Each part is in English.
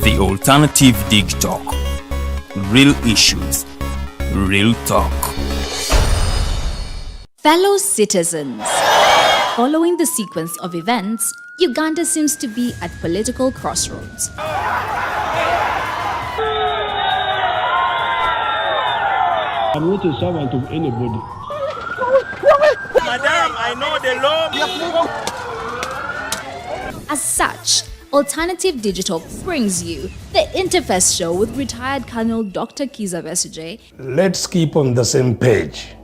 The Alternative Dig Talk. Real issues, real talk. Fellow citizens, following the sequence of events, Uganda seems to be at political crossroads. I'm not a servant of anybody. Madam, I know the law. As such, Alternative Digital brings you the Interface Show with retired Colonel Dr. Kiza Besuje. Let's keep on the same page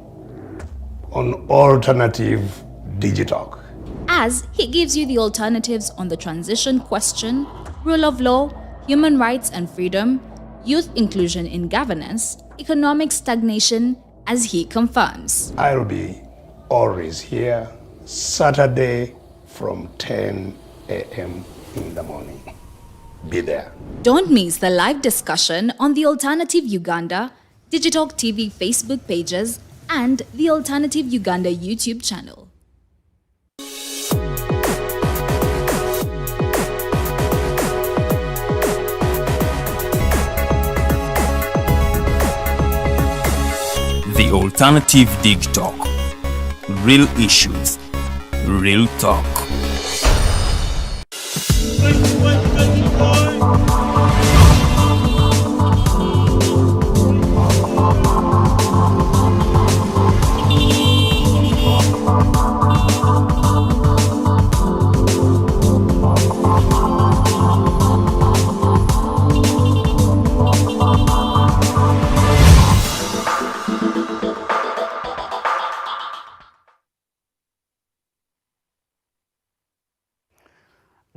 on Alternative Digital, as he gives you the alternatives on the transition question, rule of law, human rights and freedom, youth inclusion in governance, economic stagnation, as he confirms. I'll be always here Saturday from 10 a.m. in the morning. Be there. Don't miss the live discussion on the Alternative Uganda, Digital TV Facebook pages, and the Alternative Uganda YouTube channel. The Alternative Dig Talk. Real issues, real talk.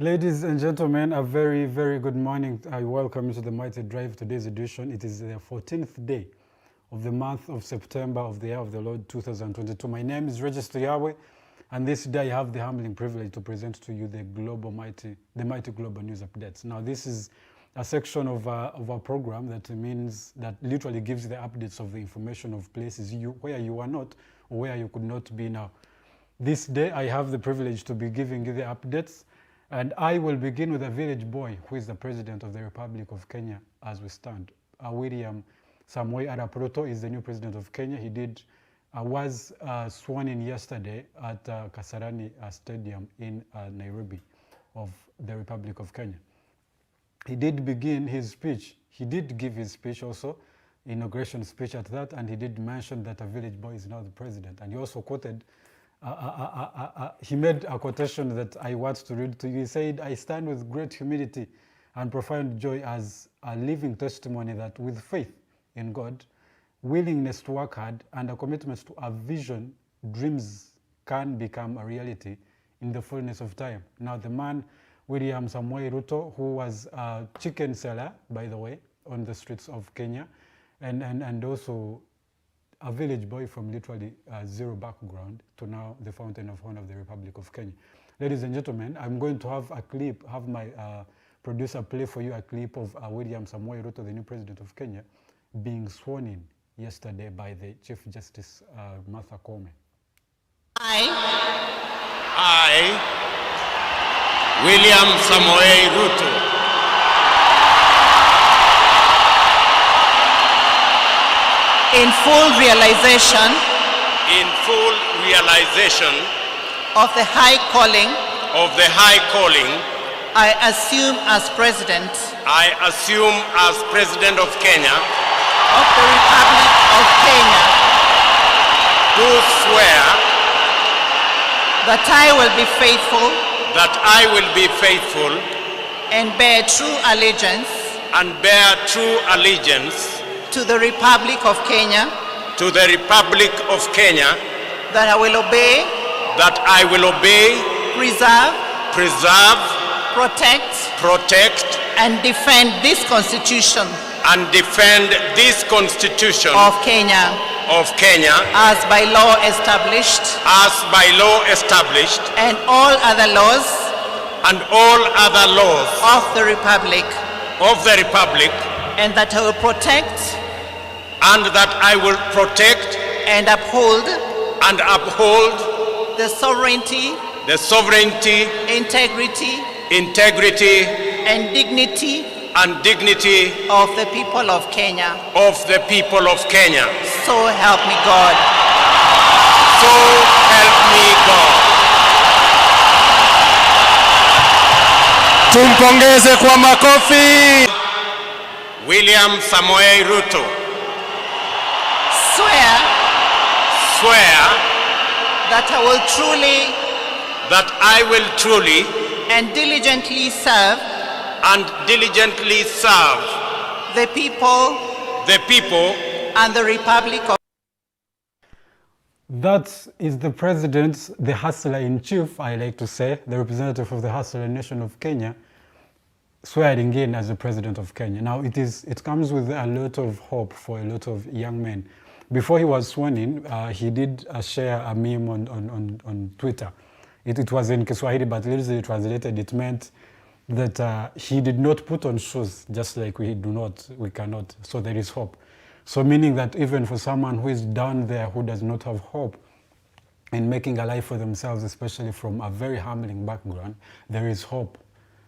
Ladies and gentlemen, a very, very good morning. I welcome you to the Mighty Drive. Today's edition, it is the 14th day of the month of September of the year of the Lord 2022. My name is Register Yahweh, and this day I have the humbling privilege to present to you the Mighty Global News Updates. Now, this is a section of our program that literally gives you the updates of the information of places where you are not or where you could not be now. This day, I have the privilege to be giving you the updates. And I will begin with a village boy who is the President of the Republic of Kenya as we stand. William Samoei Arap Ruto is the new President of Kenya. He was sworn in yesterday at Kasarani Stadium in Nairobi of the Republic of Kenya. He did begin his speech. He did give his speech also, inauguration speech at that, and he did mention that a village boy is now the President. And he also quoted he made a quotation that I want to read to you. He said, "I stand with great humility and profound joy as a living testimony that with faith in God, willingness to work hard, and a commitment to a vision, dreams can become a reality in the fullness of time." Now, the man, William Samoei Ruto, who was a chicken seller, by the way, on the streets of Kenya, and also a village boy from literally zero background to now the fountain of honor of the Republic of Kenya. Ladies and gentlemen, I'm going to have my producer play for you a clip of William Samoei Ruto, the new President of Kenya, being sworn in yesterday by the Chief Justice Martha Koome. I, William Samoei Ruto, in full realization of the high calling I assume as President of Kenya of the Republic of Kenya, do swear that I will be faithful and bear true allegiance to the Republic of Kenya, that I will obey, preserve, protect, and defend this Constitution of Kenya, as by law established, and all other laws of the Republic, of the Republic, and that I will protect, and that I will protect and uphold the sovereignty, integrity, and dignity of of the people of Kenya. So help me God. So help me God. Tumpongeze kwa makofi. William Samoei Ruto, Swear that I will truly and diligently serve the people and the Republic of That is the president, the hustler-in-chief, I like to say, the representative of the hustler nation of Kenya, swearing in as the president of Kenya. Now, it comes with a lot of hope for a lot of young men. Before he was sworn in, he did share a meme on Twitter. It was in Kiswahili, but literally translated, it meant that he did not put on shoes, just like we cannot. So there is hope. So meaning that even for someone who is down there, who does not have hope in making a life for themselves, especially from a very humbling background, there is hope.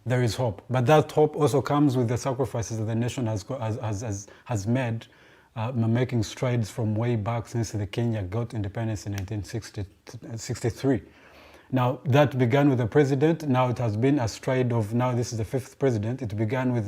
There is hope. But that hope also comes with the sacrifices that the nation has made, making strides from way back since the Kenya got independence in 1963. Now, that began with the president. Now it has been a stride of, now this is the fifth president. It began with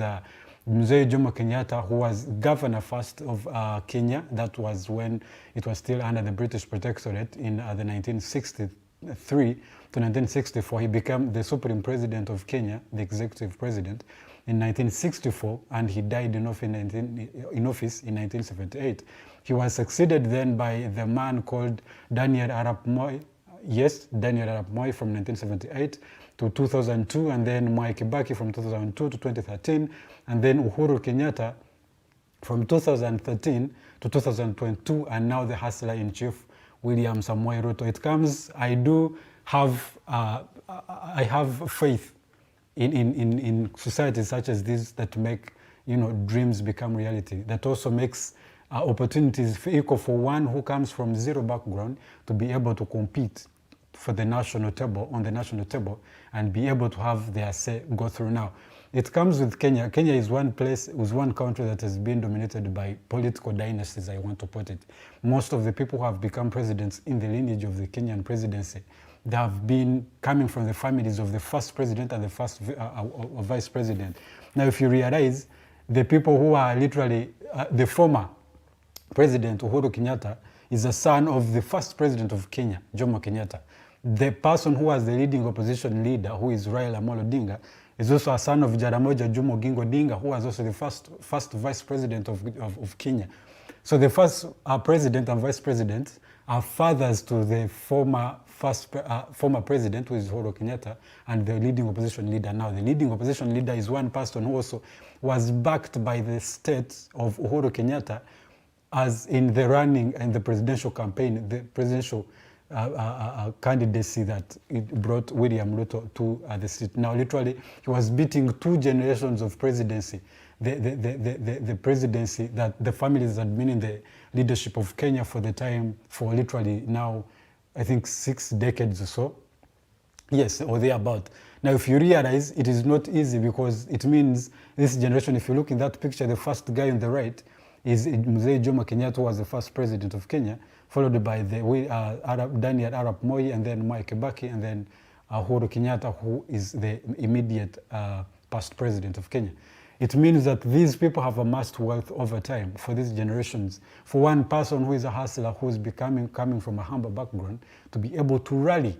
Mzee Jomo Kenyatta, who was governor first of Kenya. That was when it was still under the British protectorate in the 1963 to 1964. He became the supreme president of Kenya, the executive president, in 1964, and he died in office in 1978. He was succeeded then by the man called Daniel Arap Moi. Yes, Daniel Arap Moi from 1978 to 2002, and then Mwai Kibaki from 2002 to 2013, and then Uhuru Kenyatta from 2013 to 2022, and now the hustler-in-chief, William Samoei Ruto. It comes, I have faith in societies such as this that make, dreams become reality, that also makes opportunities equal for one who comes from zero background to be able to compete for the national table, on the national table, and be able to have their say go through. Now, it comes with Kenya. Kenya is one country that has been dominated by political dynasties, I want to put it. Most of the people who have become presidents in the lineage of the Kenyan presidency, they have been coming from the families of the first president and the first vice president. Now, if you realize, the people who are literally, the former president, Uhuru Kenyatta, is a son of the first president of Kenya, Jomo Kenyatta. The person who was the leading opposition leader, who is Raila Amolo Odinga, is also a son of Jaramogi Jomo Oginga Odinga, who was also the first vice president of Kenya. So the first president and vice president are fathers to the former president, who is Uhuru Kenyatta, and the leading opposition leader. Now, the leading opposition leader is one person who also was backed by the state of Uhuru Kenyatta as in the running and the presidential campaign, the presidential candidacy that it brought William Ruto to the seat. Now, literally, he was beating two generations of presidency. The presidency that the families had been in the leadership of Kenya for the time, for literally now, I think 6 decades or so. Yes, or thereabout. Now, if you realize, it is not easy because it means this generation, if you look in that picture, the first guy on the right is Mzee Jomo Kenyatta, who was the first president of Kenya, followed by the Daniel Arap Moi, and then Mwai Kibaki, and then Uhuru Kenyatta, who is the immediate past president of Kenya. It means that these people have amassed wealth over time for these generations. For one person who is a hustler, who is coming from a humble background, to be able to rally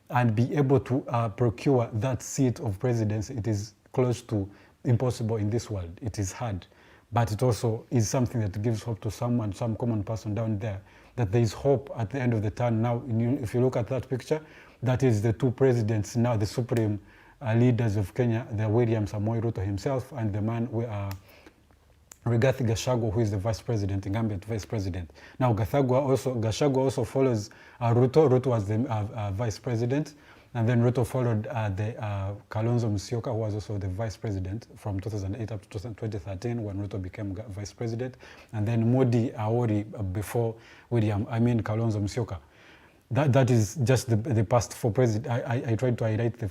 and be able to procure that seat of presidency, it is close to impossible in this world. It is hard. But it also is something that gives hope to someone, some common person down there, that there is hope at the end of the tunnel. Now, if you look at that picture, that is the two presidents now, the supreme leaders of Kenya, the William Samoei Ruto himself, and the man Rigathi Gachagua, who is the vice president, incumbent vice president. Now, Gachagua also follows Ruto. Ruto was the vice president, And then Ruto followed Kalonzo Musyoka, who was also the vice president from 2008 up to 2013 when Ruto became vice president. And then Modi Awori before Kalonzo Musyoka. That is just the past four presidents. I tried to highlight the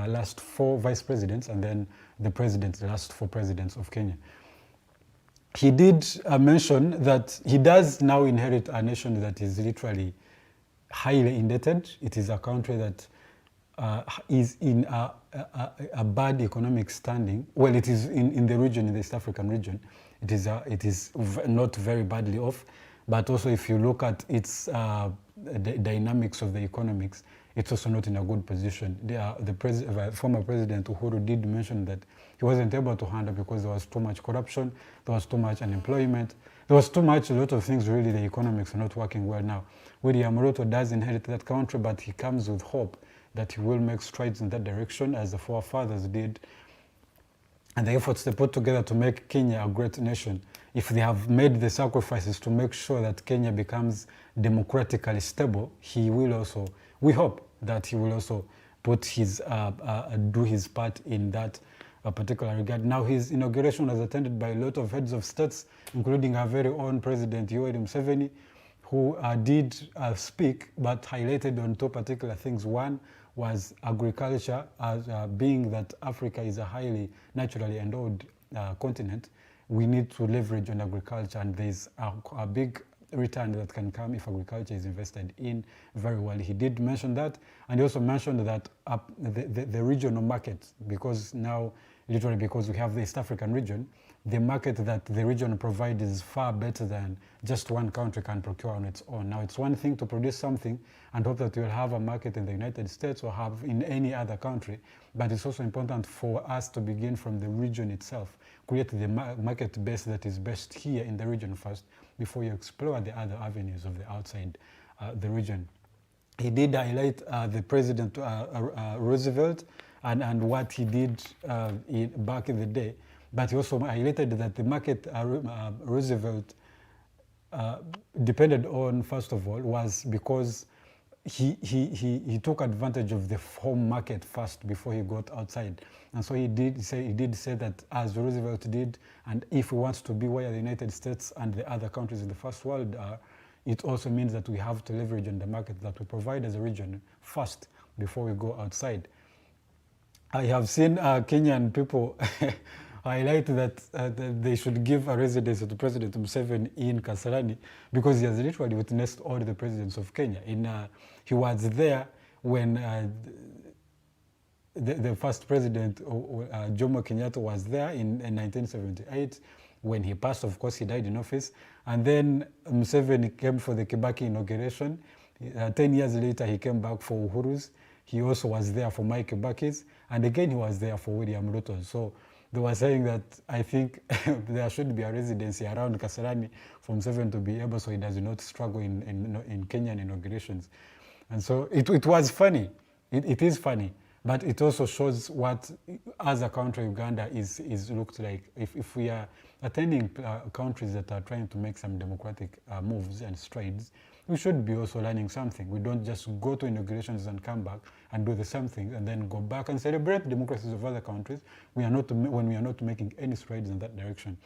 last four vice presidents and then the last four presidents of Kenya. He did mention that he does now inherit a nation that is literally highly indebted. It is a country that is in a bad economic standing. Well, it is in the region, in the East African region. It is not very badly off. But also, if you look at its the dynamics of the economics, it's also not in a good position. The former President Uhuru did mention that he wasn't able to handle because there was too much corruption, there was too much unemployment, there was a lot of things really. The economics are not working well now. William Ruto does inherit that country, but he comes with hope that he will make strides in that direction as the forefathers did. And the efforts they put together to make Kenya a great nation, if they have made the sacrifices to make sure that Kenya becomes democratically stable, we hope that he will also put do his part in that particular regard. Now, his inauguration was attended by a lot of heads of states, including our very own President Yoweri Museveni, who did speak, but highlighted on two particular things. One was agriculture, being that Africa is a highly naturally endowed continent. We need to leverage on agriculture, and there's a big return that can come if agriculture is invested in very well. He did mention that, and he also mentioned that the regional market, because now, literally because we have the East African region, the market that the region provides is far better than just one country can procure on its own. Now, it's one thing to produce something and hope that you'll have a market in the United States or have in any other country, but it's also important for us to begin from the region itself, create the market base that is best here in the region first before you explore the other avenues of the outside the region. He did highlight the President Roosevelt and what he did back in the day, but he also highlighted that the market Roosevelt depended on, first of all, was because he took advantage of the home market first before he got outside. And so he did say that, as Roosevelt did, and if we want to be where the United States and the other countries in the first world are, it also means that we have to leverage on the market that we provide as a region first before we go outside. I have seen Kenyan people highlight that they should give a residency to President Museveni in Kasarani because he has literally witnessed all the presidents of Kenya. He was there when the first president, Jomo Kenyatta, was there in 1978. When he passed, of course, he died in office. And then Museveni came for the Kibaki inauguration. 10 years later, he came back for Uhuru's. He also was there for Mike Kibaki's. And again, he was there for William Ruto. So they were saying that I think there should be a residency around Kasarani for Museveni to be able, so he does not struggle in Kenyan inaugurations. And so it was funny. It is funny. But it also shows what, as a country, Uganda is looked like. If we are attending countries that are trying to make some democratic moves and strides, we should be also learning something. We don't just go to inaugurations and come back and do the same thing and then go back and celebrate democracies of other countries when we are not making any strides in that direction.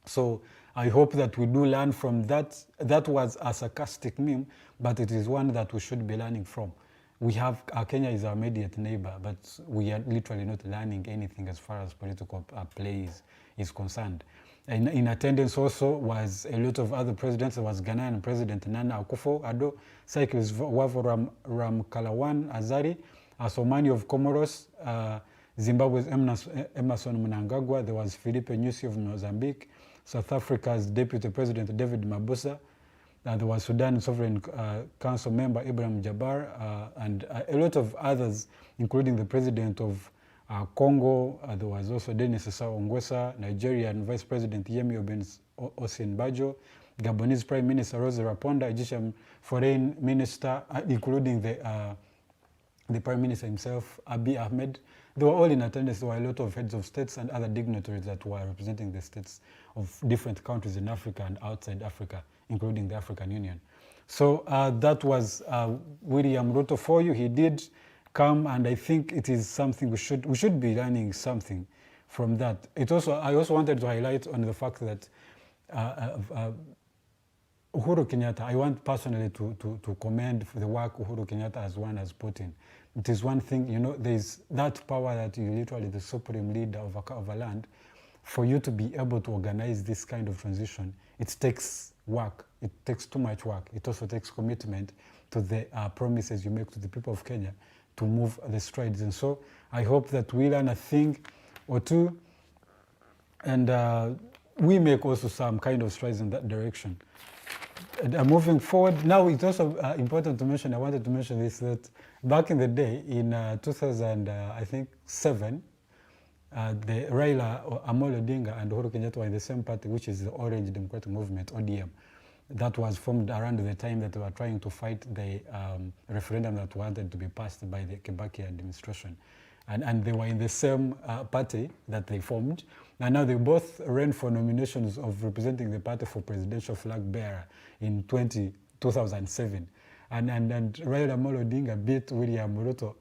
So I hope that we do learn from that. That was a sarcastic meme, but it is one that we should be learning from. We have, Kenya is our immediate neighbor, but we are literally not learning anything as far as political play is concerned. In attendance also was a lot of other presidents. There was Ghanaian President Nana Akufo-Addo, Cyclist Wavo Ramkalawan Azari, Asomani of Comoros, Zimbabwe's Emerson Mnangagwa. There was Filipe Nyusi of Mozambique, South Africa's Deputy President David Mabusa. There was Sudan Sovereign Council member Ibrahim Jabbar, and a lot of others, including the President of Congo. There was also Denis Sassou Nguesso, Nigerian Vice President Yemi Osinbajo, Gabonese Prime Minister Rose Raponda, Egyptian Foreign Minister, including the Prime Minister himself, Abiy Ahmed. They were all in attendance. There were a lot of heads of states and other dignitaries that were representing the states of different countries in Africa and outside Africa, including the African Union. So that was William Ruto for you. He did come, and I think it is something we should be learning something from that. I also wanted to highlight on the fact that Uhuru Kenyatta, I want personally to commend the work Uhuru Kenyatta has put in. It is one thing, you know, there's that power that you literally the supreme leader of a land. For you to be able to organize this kind of transition, it takes work. It takes too much work. It also takes commitment to the promises you make to the people of Kenya to move the strides. And so I hope that we learn a thing or two, and we make also some kind of strides in that direction. Moving forward, now it's also important to mention, I wanted to mention this, that back in the day, in 2007, the Raila Amolo Odinga and Uhuru Kenyatta were in the same party, which is the Orange Democratic Movement, ODM. That was formed around the time that they were trying to fight the referendum that wanted to be passed by the Kibaki administration. And they were in the same party that they formed. And now they both ran for nominations of representing the party for presidential flag bearer in 2007. And Raila Amolo Odinga beat William Ruto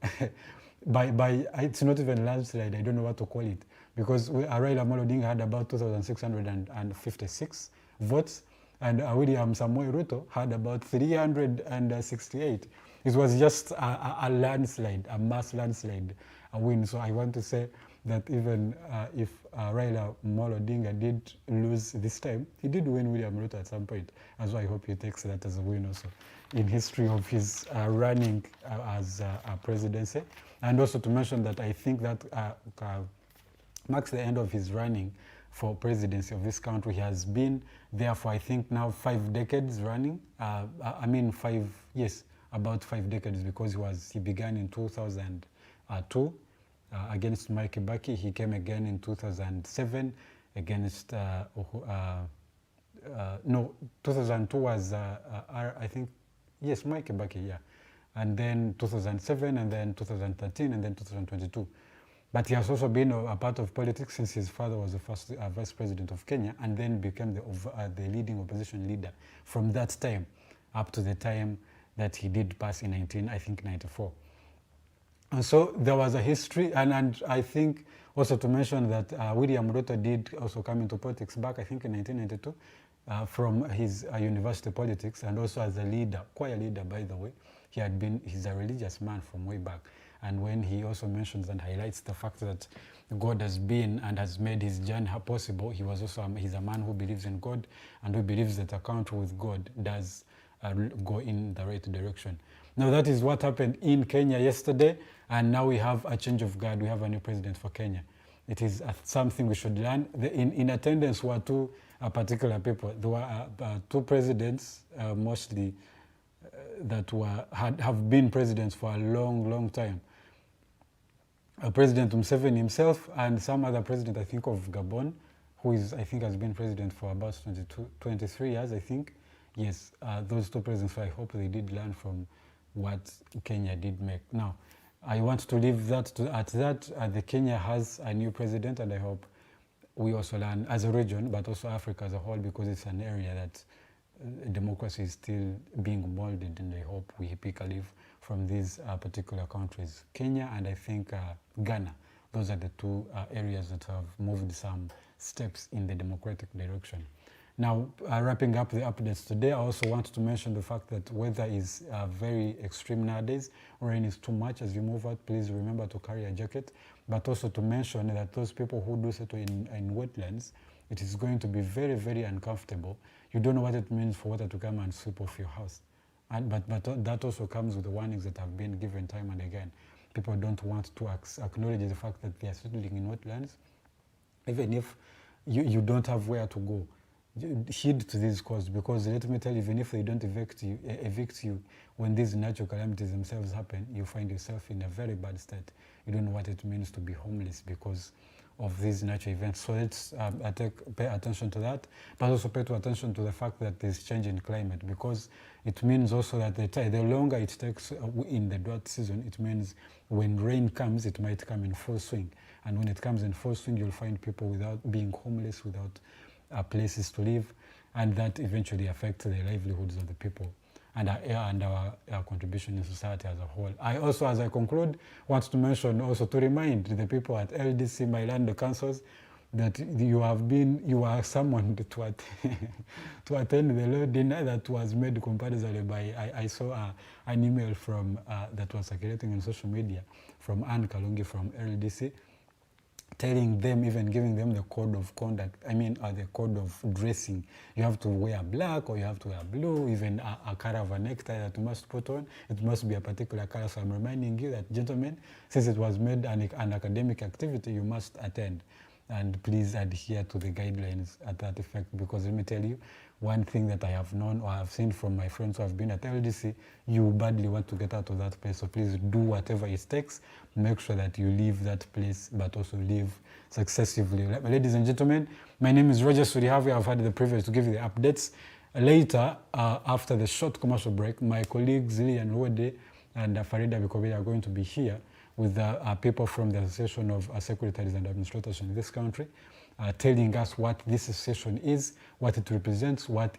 by it's not even landslide, I don't know what to call it, because Raila Amolo Odinga had about 2,656 votes, and William Samoei Ruto had about 368. It was just a landslide, a mass landslide, a win. So I want to say that even if Raila Amolo Odinga did lose this time, he did win William Ruto at some point. And so I hope he takes that as a win also in history of his running as a presidency. And also to mention that I think that marks the end of his running for presidency of this country. He has been there for, I think, now 5 decades running. About 5 decades, because he began in 2002 against Mike Kibaki. He came again in 2007 against 2002 was I think, yes, Mike Kibaki, yeah. And then 2007, and then 2013, and then 2022. But he has also been a part of politics since his father was the first vice president of Kenya, and then became the leading opposition leader from that time up to the time that he did pass in 1994. And so there was a history, and I think also to mention that William Ruto did also come into politics back, I think in 1992, from his university politics, and also as a leader, choir leader, by the way. He's a religious man from way back. And when he also mentions and highlights the fact that God has been and has made his journey possible, he's a man who believes in God and who believes that a country with God does go in the right direction. Now that is what happened in Kenya yesterday, and now we have a change of guard. We have a new president for Kenya. It is something we should learn. In attendance were two particular people. There were 2 presidents, mostly that have been presidents for a long time. President Museveni himself and some other president, I think, of Gabon, who I think has been president for about 23 years, I think. Yes, those 2 presidents, I hope they did learn from what Kenya did make. Now, I want to leave that at that. The Kenya has a new president, and I hope we also learn as a region, but also Africa as a whole, because it's an area that democracy is still being molded, and I hope we pick a leaf from these particular countries, Kenya and I think Ghana. Those are the 2 areas that have moved some steps in the democratic direction. Now, wrapping up the updates today, I also want to mention the fact that weather is very extreme nowadays. Rain is too much. As you move out, please remember to carry a jacket, but also to mention that those people who do settle in wetlands, it is going to be very uncomfortable. You don't know what it means for water to come and sweep off your house. But that also comes with the warnings that have been given time and again. People don't want to acknowledge the fact that they are settling in wetlands. Even if you don't have where to go, heed to these calls, because let me tell you, even if they don't evict you, when these natural calamities themselves happen, you find yourself in a very bad state. You don't know what it means to be homeless because of these natural events. So let's pay attention to that, but also pay attention to the fact that there's change in climate, because it means also that the longer it takes in the drought season, it means when rain comes, it might come in full swing. And when it comes in full swing, you'll find people without being homeless, without places to live, and that eventually affects the livelihoods of the people and our contribution in society as a whole. I also, as I conclude, want to mention also to remind the people at LDC, my land councils, that you are summoned to attend the Lord dinner that was made compulsory by, I saw an email from that was circulating on social media from Anne Kalungi from LDC, telling them, even giving them the code of conduct, the code of dressing. You have to wear black or you have to wear blue, even a color of a necktie that you must put on. It must be a particular color. So I'm reminding you that, gentlemen, since it was made an academic activity, you must attend. And please adhere to the guidelines at that effect, because let me tell you, one thing that I have known or have seen from my friends who have been at LDC, you badly want to get out of that place. So please do whatever it takes. Make sure that you leave that place, but also leave successively. Ladies and gentlemen, my name is Roger Surihavi. I've had the privilege to give you the updates. Later, after the short commercial break, my colleagues Lilian Wode and Farida Bikobe are going to be here with people from the Association of Secretaries and Administrators in this country, telling us what this association is, what it represents, what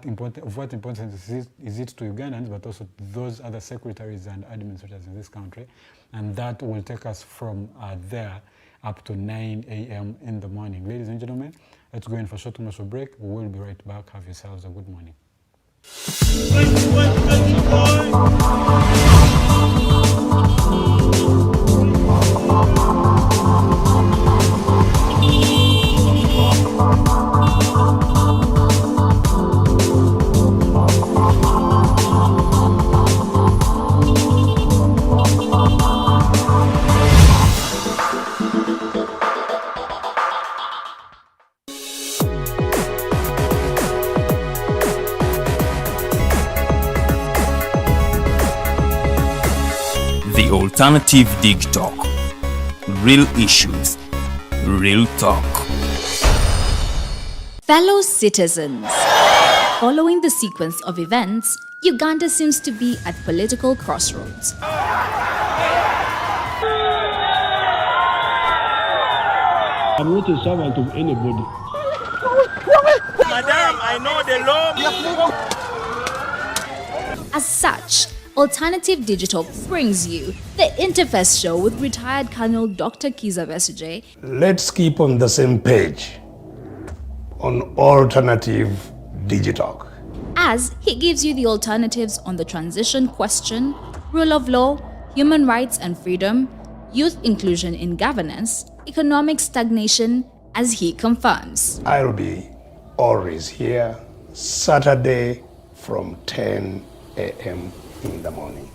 importance is it to Ugandans, but also those other secretaries and administrators in this country. And that will take us from there up to 9 a.m. in the morning. Ladies and gentlemen, let's go in for a short commercial break. We will be right back. Have yourselves a good morning. The Alternative Dig Talk. Real issues, real talk. Fellow citizens, following the sequence of events, Uganda seems to be at political crossroads. I'm not a servant of anybody. Madam, I know the law. As such, Alternative Digital brings you the Interface Show with retired Colonel Dr. Kiza Besuje. Let's keep on the same page on Alternative Digital, As he gives you the alternatives on the transition question, rule of law, human rights and freedom, youth inclusion in governance, economic stagnation, as he confirms. I'll be always here Saturday from 10 a.m. in the morning.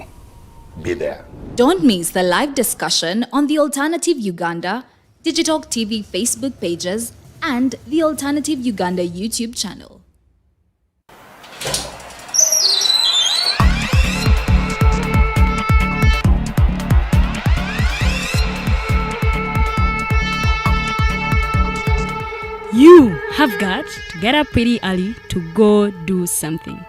Be there. Don't miss the live discussion on the Alternative Uganda, Digitalk TV Facebook pages, and the Alternative Uganda YouTube channel. You have got to get up pretty early to go do something.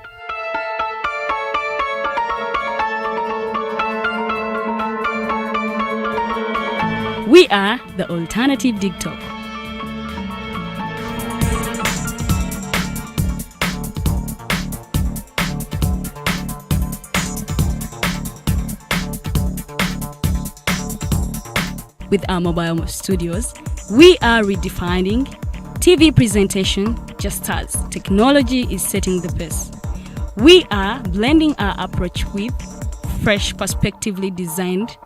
We are the Alternative Dig Talk. With our mobile studios, we are redefining TV presentation just as technology is setting the pace. We are blending our approach with fresh, perspectively designed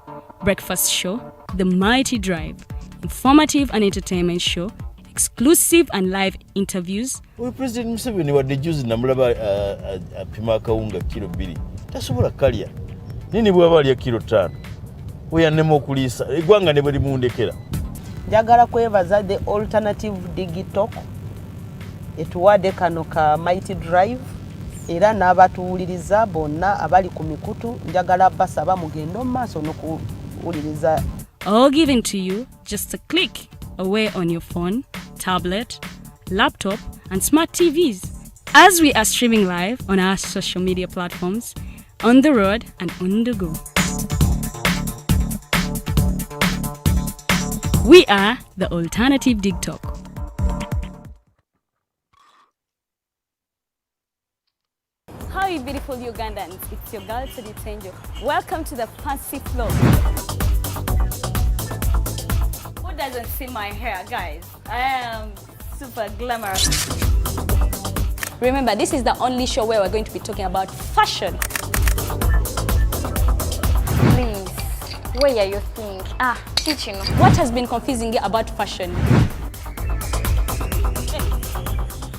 breakfast show, The Mighty Drive, informative and entertainment show, exclusive and live interviews. We President Museveni wadde juzi namulaba apima akawunga kilo 2 tasobola kalya nini bwaba alya kilo 5 weyannema okuliisa eggwanga ne bwe limundekera. Njagala kwebaza the Alternative Digital etuwadde kano ka Mighty Drive era n'abatuwuliriza bonna abali ku mikutu njagala basaba mugendo maaso n'okuwuliriza. All given to you just a click away on your phone, tablet, laptop and smart TVs as we are streaming live on our social media platforms, on the road and on the go. We are the Alternative Dig Talk. Hi you beautiful Ugandans, it's your girl Tenjo. Welcome to the fancy flow. Who doesn't see my hair, guys? I am super glamorous. Remember, this is the only show where we're going to be talking about fashion. Please, where you think? Teaching. What has been confusing you about fashion?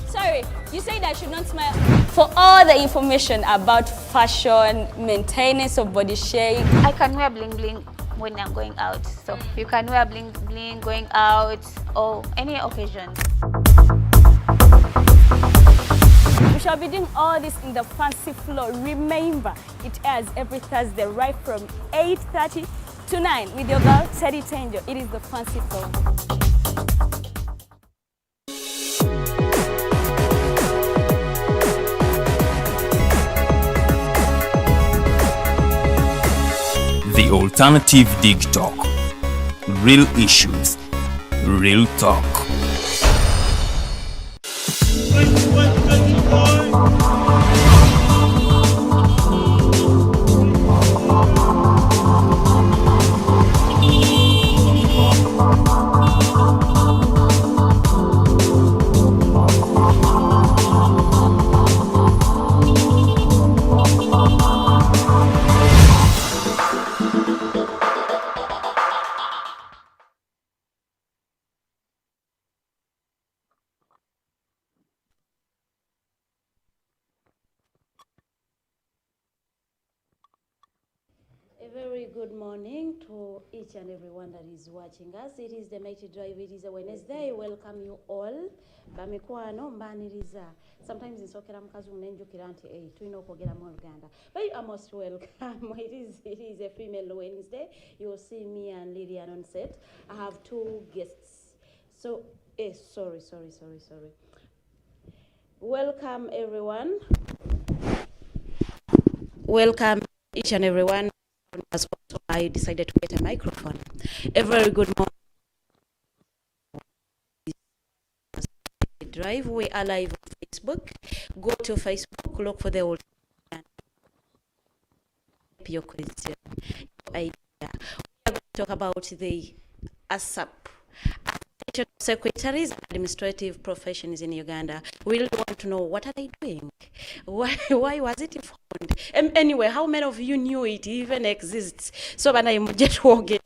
Sorry, you said I should not smile. For all the information about fashion, maintenance of body shape. I can wear bling bling when I'm going out. So you can wear bling bling going out or any occasion. We shall be doing all this in the fancy flow. Remember, it airs every Thursday right from 8:30 to 9 with your girl Teddy Tenjo. It is the fancy flow. The Alternative Dig Talk. Real issues, real talk. Very good morning to each and everyone that is watching us. It is the Mighty Drive. It is a Wednesday. Welcome you all. Bamikwano mbaniriza. Sometimes nsokera mukazi unenjukira nti tulina okwogera mu Uganda. But you are most welcome. It is a female Wednesday. You will see me and Lillian on set. I have two guests. So, sorry. Welcome everyone. Welcome each and everyone. As also, I decided to get a microphone. A very good morning. Drive. We are live on Facebook. Go to Facebook, look for the old your question, your idea. We are going to talk about the ASAPU, Secretaries and Administrative Professions in Uganda. We really want to know, what are they doing? Why was it formed? Anyway, how many of you knew it even exists? So when I'm just walking,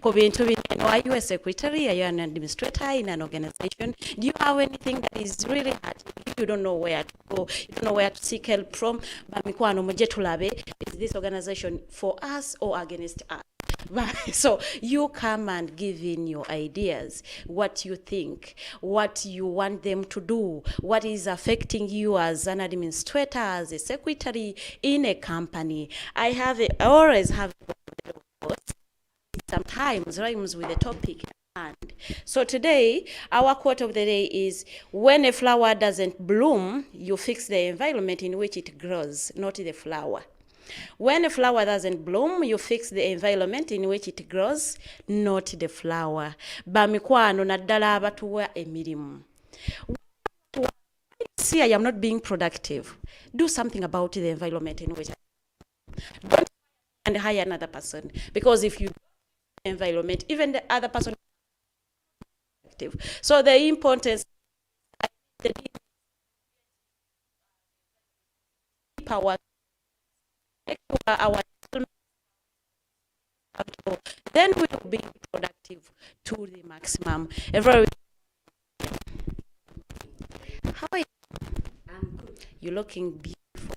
are you a secretary? Are you an administrator in an organization? Do you have anything that is really hard? You don't know where to go. You don't know where to seek help from. Is this organization for us or against us? So you come and give in your ideas, what you think, what you want them to do, what is affecting you as an administrator, as a secretary in a company. I always have sometimes rhymes with the topic at hand. So today, our quote of the day is, when a flower doesn't bloom, you fix the environment in which it grows, not the flower. When a flower doesn't bloom, you fix the environment in which it grows, not the flower. Bamikwano naddala abatuwa emirimu. See, I am not being productive. Do something about the environment in which I am. Don't and hire another person, because if you do the environment, even the other person is productive. So the importance, the power. Our then we will be productive to the maximum. How are you? I'm good. You're looking beautiful.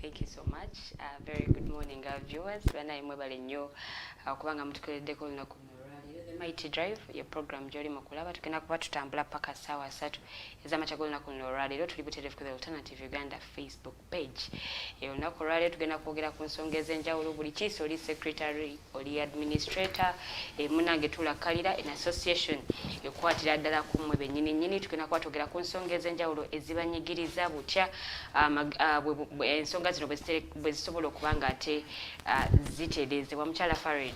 Thank you so much. Very good morning, viewers. When I'm mobile in you, kubanga mutukoleddeko lunaku The Mighty Drive, your program Jolly Makulaba, tukenda kuba tutambula paka sawa 3 ez'amakya g'olunaku luno olwaleero tuli butereevu ku the Alternative Uganda Facebook page. Olunaku olwaleero tugenda kwogera ku nsonga ez'enjawulo, buli kiisi oli secretary, oli administrator, munange tulakkalira in association ekwatira ddala ku mmwe bennyini tugenda kuba twogera ku nsonga ez'enjawulo ezibanyigiriza butya ensonga zino bwe zisobola okuba nga ate zitereezebwa. Mukyala Farid,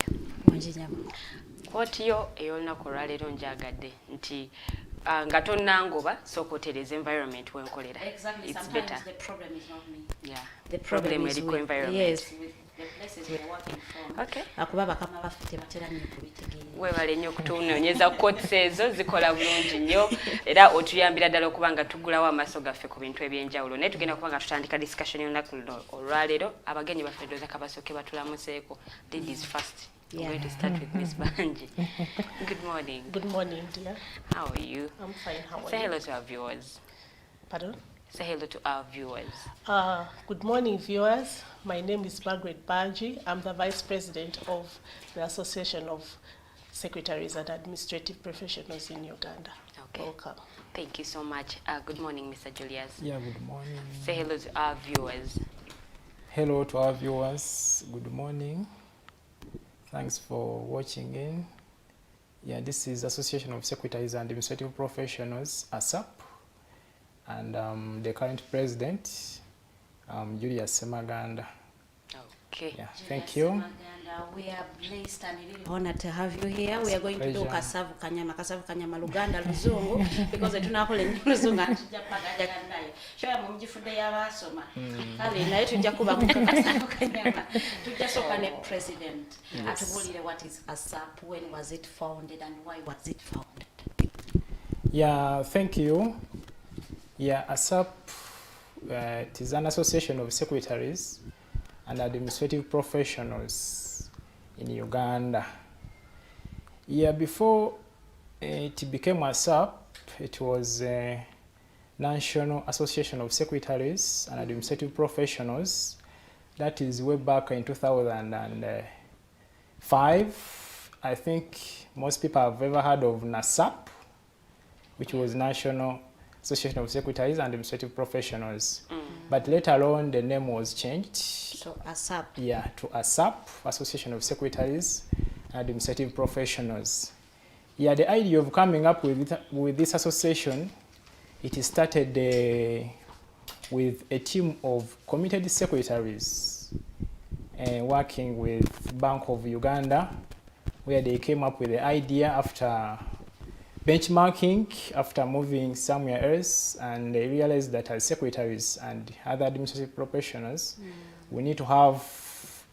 Kwoti yo ey'olunaku olwaleero njagadde nti nga tonnangoba sooka otereeza environment wenkolera. Exactly. It's Sometimes better. the problem is not me. Yeah. The problem is eriko with, environment. yes, with the places we're working from. Okay. Akuba bakama baffe tebatera nnyo kubitegeera. Weebale nnyo okutunoonyeza codes ezo zikola bulungi nnyo era otuyambira ddala okuba nga tugulawo amaaso gaffe ku bintu ebyenjawulo. Naye tugenda kuba nga tutandika discussion y'olunaku luno olwaleero. Abagenyi baffe ddooza kabasooke batulamuseeko. Ladies first. I'm going to start with Miss Bangi. Good morning. Good morning, dear. How are you? I'm fine. How are you? Say hello to our viewers. Pardon? Say hello to our viewers. Good morning, viewers. My name is Margaret Bangi. I'm the Vice President of the Association of Secretaries and Administrative Professionals in Uganda. Okay. Welcome. Thank you so much. Good morning, Mr. Julius. Yeah, good morning. Say hello to our viewers. Hello to our viewers. Good morning. Thanks for watching in. Yeah, this is Association of Secretaries and Administrative Professionals, ASAPU, and the current president, JULIUS SSEMAGANDA. Okay. Yeah, thank you. We are blessed and really honored to have you here. We are going to do kasavu kanyama Luganda Luzungu because tunakola nnyo Luzungu atujja pagajaga naye. Shoya mu mjifudde y'abasoma. Kale naye tujja kuba mu kasavu kanyama. Tujja soka ne president. Atubulire what is ASAPU, when was it founded and why was it founded? Yeah, thank you. Yeah, ASAPU it is an association of secretaries and administrative professionals in Uganda. Yeah, before it became ASAPU, it was a National Association of Secretaries and Administrative Professionals. That is way back in 2005. I think most people have ever heard of NASAP, which was National Association of Secretaries and Administrative Professionals. But later on, the name was changed. So ASAP. Yeah, to ASAP, Association of Secretaries and Administrative Professionals. Yeah, the idea of coming up with this association, it started with a team of committed secretaries working with Bank of Uganda, where they came up with the idea after benchmarking, after moving somewhere else, and they realized that as secretaries and other administrative professionals, we need to have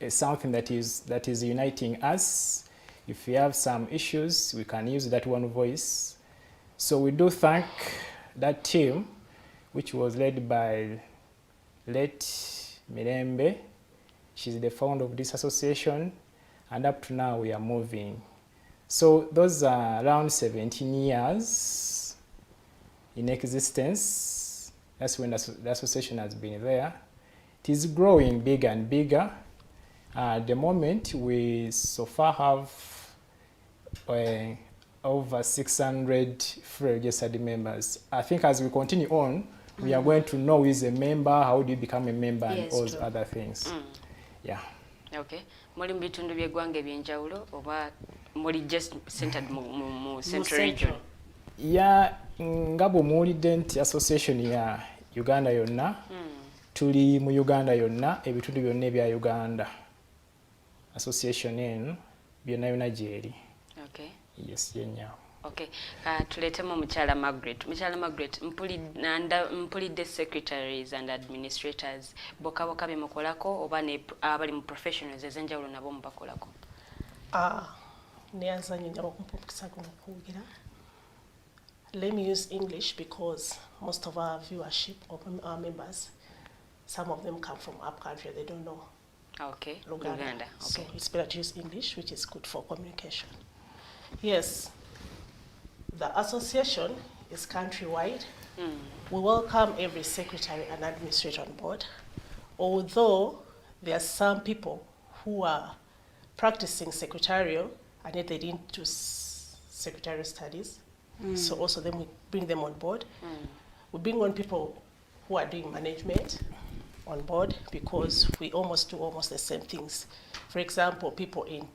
something that is uniting us. If we have some issues, we can use that one voice. So we do thank that team, which was led by late Mirembe. She's the founder of this association, and up to now we are moving. So those are around 17 years in existence. That's when the association has been there. It is growing bigger and bigger. At the moment, we so far have over 600 free registered members. I think as we continue on, we are going to know who is a member, how do you become a member, and all other things. Yeah. Okay. Muli mu bitundu by'eggwanga ebyenjawulo oba muli just centered mu Central Region? Yeah, nga bwe muwulidde nti association ya Uganda yonna, tuli mu Uganda yonna, ebitundu byonna ebya Uganda. Association eno byonna byonna gyeri. Okay. Yes, yenyawo. Okay. Tuleetemu Mukyala Margaret. Mukyala Margaret, mpulidde secretaries and administrators bokaboka bye mukolako oba abali mu professionals ez'enjawulo nabo mubakolako? Neyanzanye njaba kumpukisa kuno kuwugira. Let me use English because most of our viewership of our members, some of them come from up country, they don't know. Okay. Luganda. Okay. So it's better to use English, which is good for communication. Yes. The association is countrywide. We welcome every secretary and administrator on board, although there are some people who are practicing secretarial and yet they didn't do secretarial studies. So also then we bring them on board. We bring on people who are doing management on board because we almost do the same things. For example, people in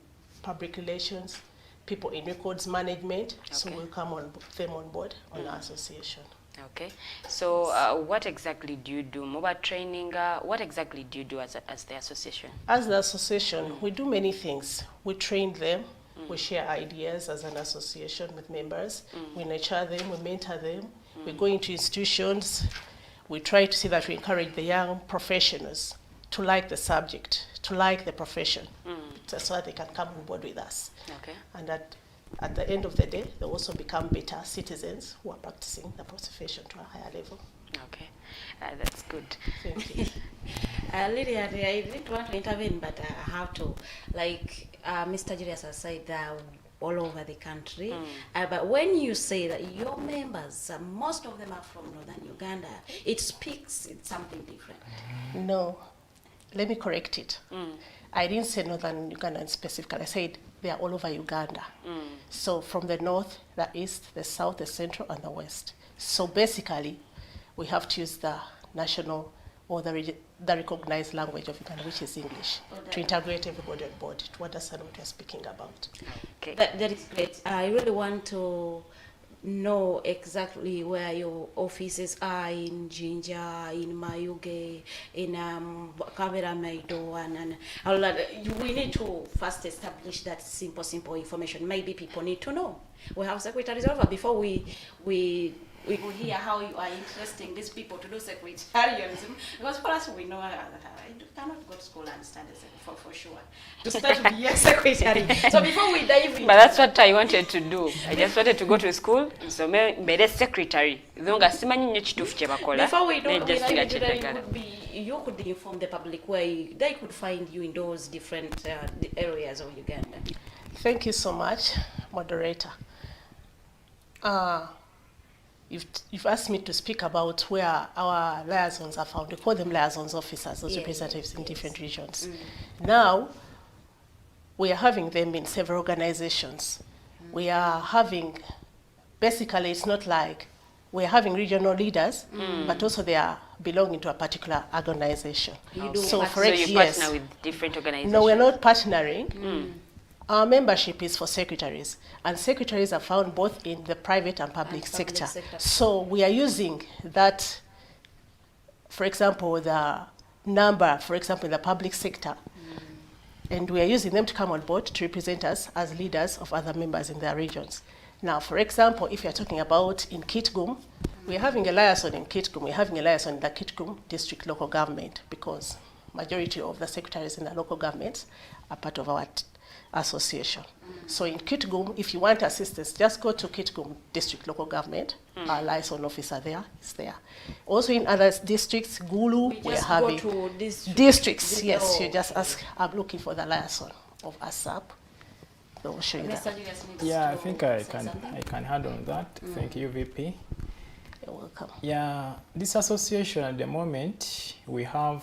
public relations, people in records management, so we'll come on them on board on our association. Okay. So what exactly do you do? Mobile training, what exactly do you do as the association? As the association, we do many things. We train them, We share ideas as an association with members. We nurture them, we mentor them. We go into institutions. We try to see that we encourage the young professionals to like the subject, to like the profession, so that they can come on board with us. Okay. And at the end of the day, they also become better citizens who are practicing the profession to a higher level. Okay, that's good. Thank you. Lydia, I didn't want to intervene, but I have to. Like Mr. Julius has said, all over the country. But when you say that your members, most of them are from northern Uganda, it speaks something different. No, let me correct it. I didn't say northern Uganda specifically. I said they are all over Uganda. So from the north, the east, the south, the central, and the west. So basically, we have to use the national or the recognized language of Uganda, which is English, to integrate everybody on board, to understand what we're speaking about. Okay. That is great. I really want to know exactly where your offices are in Jinja, in Mayuge, in Kavera Maido, and we need to first establish that simple information. Maybe people need to know. We have secretaries over before we will hear how you are interesting these people to do secretarianism, because for us we know I cannot go to school and study for sure to start to be a secretary. So before we dive in, but that's what I wanted to do. I just wanted to go to school, so be secretary. Before we do you could inform the public where they could find you in those different areas of Uganda. Thank you so much, moderator. You've asked me to speak about where our liaisons are found. We call them liaisons officers, those representatives in different regions. Now, we are having them in several organizations. We are having, basically it's not like we're having regional leaders, but also they are belonging to a particular organization. So you partner with different organizations? No, we're not partnering. Our membership is for secretaries, and secretaries are found both in the private and public sector. So we are using that, for example, the number, for example, in the public sector, and we are using them to come on board to represent us as leaders of other members in their regions. Now, for example, if you're talking about in Kitgum, we're having a liaison in Kitgum, we're having a liaison in the Kitgum district local government, because majority of the secretaries in the local governments are part of our association. So in Kitgum, if you want assistance, just go to Kitgum District Local Government. Our liaison officer there is there. Also in other districts, Gulu, we're having districts. Yes, you just ask, I'm looking for the liaison of ASAPU. They will show you that. Yeah, I think I can add on that. Thank you, VP. You're welcome. Yeah, this association at the moment, we have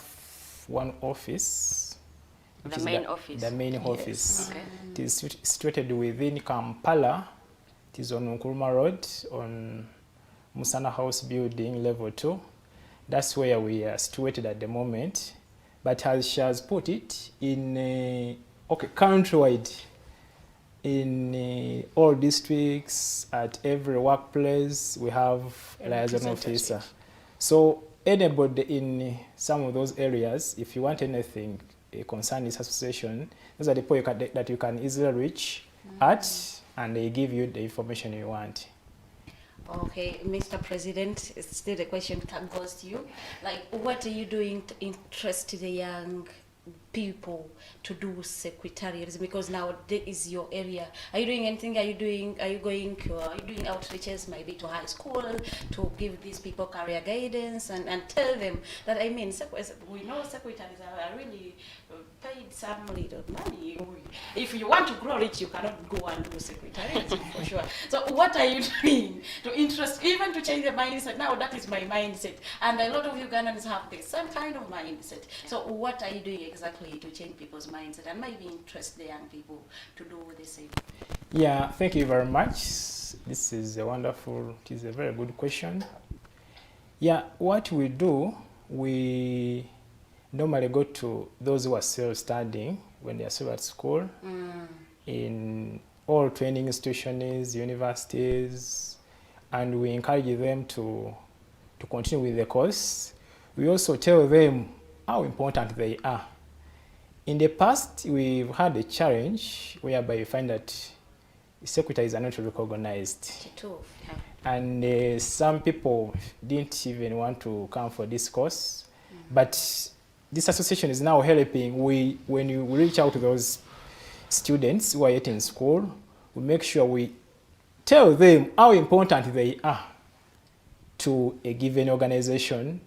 one office. The main office? The main office. Okay. It is situated within Kampala. It is on Nkuruma Road, on Musana House Building, level 2. That's where we are situated at the moment. But as she has put it, in countrywide, in all districts, at every workplace, we have a liaison officer. So anybody in some of those areas, if you want anything concerning this association, those are the people that you can easily reach at, and they give you the information you want. Okay, Mr. President, still the question goes to you. Like, what are you doing to interest the young people to do secretariatism? Because now that is your area. Are you doing anything? Are you doing outreaches maybe to high school to give these people career guidance and tell them that, I mean, we know secretaries are really paid some little money. If you want to grow rich, you cannot go and do secretariatism for sure. So what are you doing to interest, even to change the mindset? Now that is my mindset, and a lot of Ugandans have the same kind of mindset. So what are you doing exactly to change people's mindset and maybe interest the young people to do the same? Yeah, thank you very much. This is a wonderful, it is a very good question. Yeah, what we do, we normally go to those who are still studying when they are still at school, in all training institutions, universities, and we encourage them to continue with the course. We also tell them how important they are In the past, we've had a challenge whereby we find that secretaries are not recognized. And some people didn't even want to come for this course. But this association is now helping. When you reach out to those students who are yet in school, we make sure we tell them how important they are to a given organization.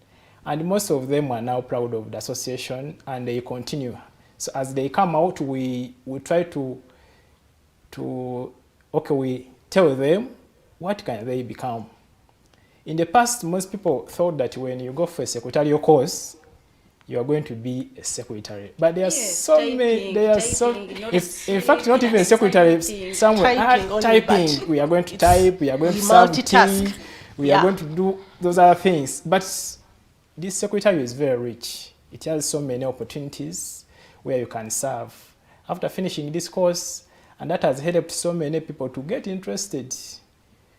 And most of them are now proud of the association and they continue. So as they come out, we try to we tell them what can they become. In the past, most people thought that when you go for a secretarial course, you are going to be a secretary. But there are so many, in fact, not even a secretary, somewhere typing. We are going to type, we are going to serve tea, we are going to do those other things. But this secretary is very rich. It has so many opportunities where you can serve. After finishing this course, and that has helped so many people to get interested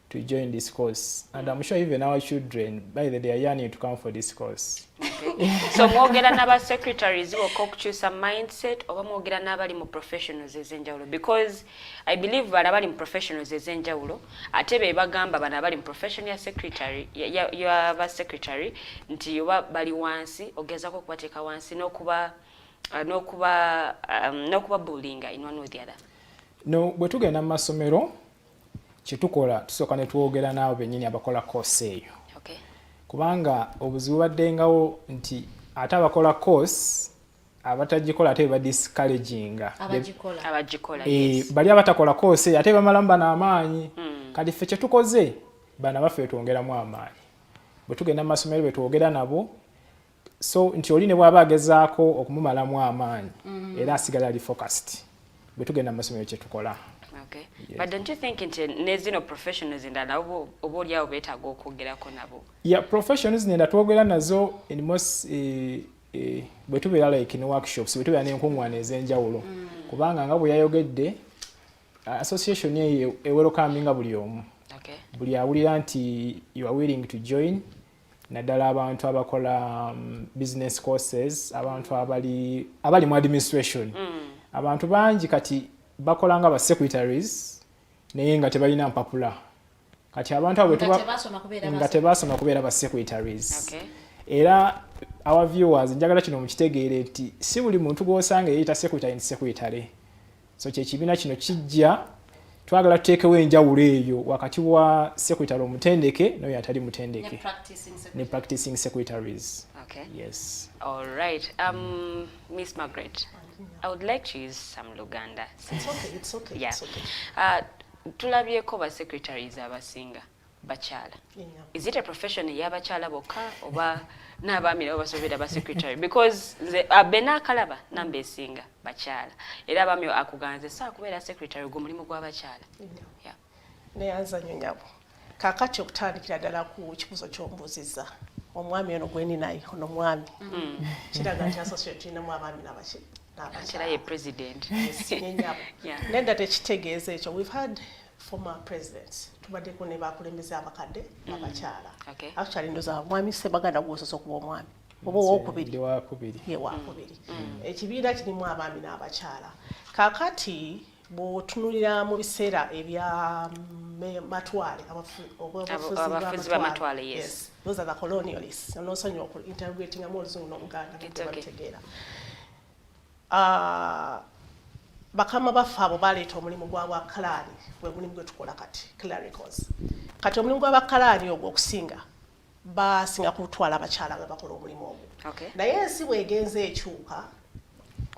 to join this course. And I'm sure even our children, by the day, are yearning to come for this course. Okay. So mwogera n'aba secretaries wako okukyusa mindset oba mwogera n'abali mu professionals ez'enjawulo, because I believe bano abali mu professionals ez'enjawulo ate be bagamba bano abali mu profession ya secretary ya secretary nti oba bali wansi ogezako okubateeka wansi n'okuba bullying in one or the other. No, bwe tugenda mu masomero kyetukola tusooka ne twogera n'abo bennyini abakola course eyo. Okay. Kubanga obuzibu baddengawo nti ate abakola course abatagikola ate ba discouraginga. Abagikola. Bali abatakola course ate bamalamu bana amaanyi. Kati ffe kye tukoze bana baffe twongeramu amaanyi. Bwe tugenda mu masomero bwe twogera nabo so nti oli ne bw'aba agezaako okumumalamu amaanyi era asigala ali focused. Bwe tugenda mu masomero kye tukola. Okay. Yes. But don't you think nti nezino professionals endala oba oli awo beetaaga okwogerako nabo? Yeah, professionals nenda twogera nazo in most bwe tubeera like in workshops, bwe tubeera n'enkuŋŋaana ez'enjawulo. Kubanga nga bwe yayogedde association eyo ewelcominga buli omu. Okay. Buli awulira nti you are willing to join. Naddala abantu abakola business courses, abantu abali mu administration. Abantu bangi kati bakola nga ba secretaries naye nga tebalina mpapula. Kati abantu abo nga tebasoma kubeera ba secretaries. Okay. Era our viewers njagala kino mukitegeere nti si buli muntu gw'osanga yeeyita secretary nti secretary. So kyekibiina kino kijja twagala tuteekewo enjawulo eyo wakati wa secretary omutendeke n'oyo atali mutendeke. Ne practicing secretaries. Okay. Yes. All right. Miss Margaret, I would like to use some Luganda. It's okay. Yeah. It's okay. Tulabyeko ba secretaries abasinga bakyala. Is it a profession y'abakyala bokka oba n'abaami nabo basoberera ba secretary? Because bena kalaba namba esinga bakyala. Era abaami akuganze saa kubeera secretary gwo mulimu gw'abakyala. Yeah. Neyanza nnyo nyabo. Kaakati okutandikira ddala ku kibuzo ky'ombuuzizza. Omwami ono gwe ninaye ono mwami. Kiraga nti associate tulinamu abaami n'abakyala. Ye president. Yeah. Nenda tekitegeeza ekyo. We've had former presidents. Tubaddeko ne bakulembeze abakadde abakyala. Okay. Actually ndoza mwami Ssemaganda gwosoose okuba omwami. Oba owookubiri. Ye wakubiri. Ekibiina kirimu abaami n'abakyala. Kaakati bw'otunulira mu biseera ebya matwale abafuzi b'amatwale, yes. Those are the colonialists. N'osonyiwa integrating amu oluzungu n'Oluganda bategeera. Bakama baffe abo baleeta omulimu gw'abakalaani gwe mulimu gwe tukola kati clericals. Kati omulimu gw'abakalaani ogwo okusinga basinga kutwala abakyala nga bakola omulimu ogwo. Naye ensi bw'egenze ekyuka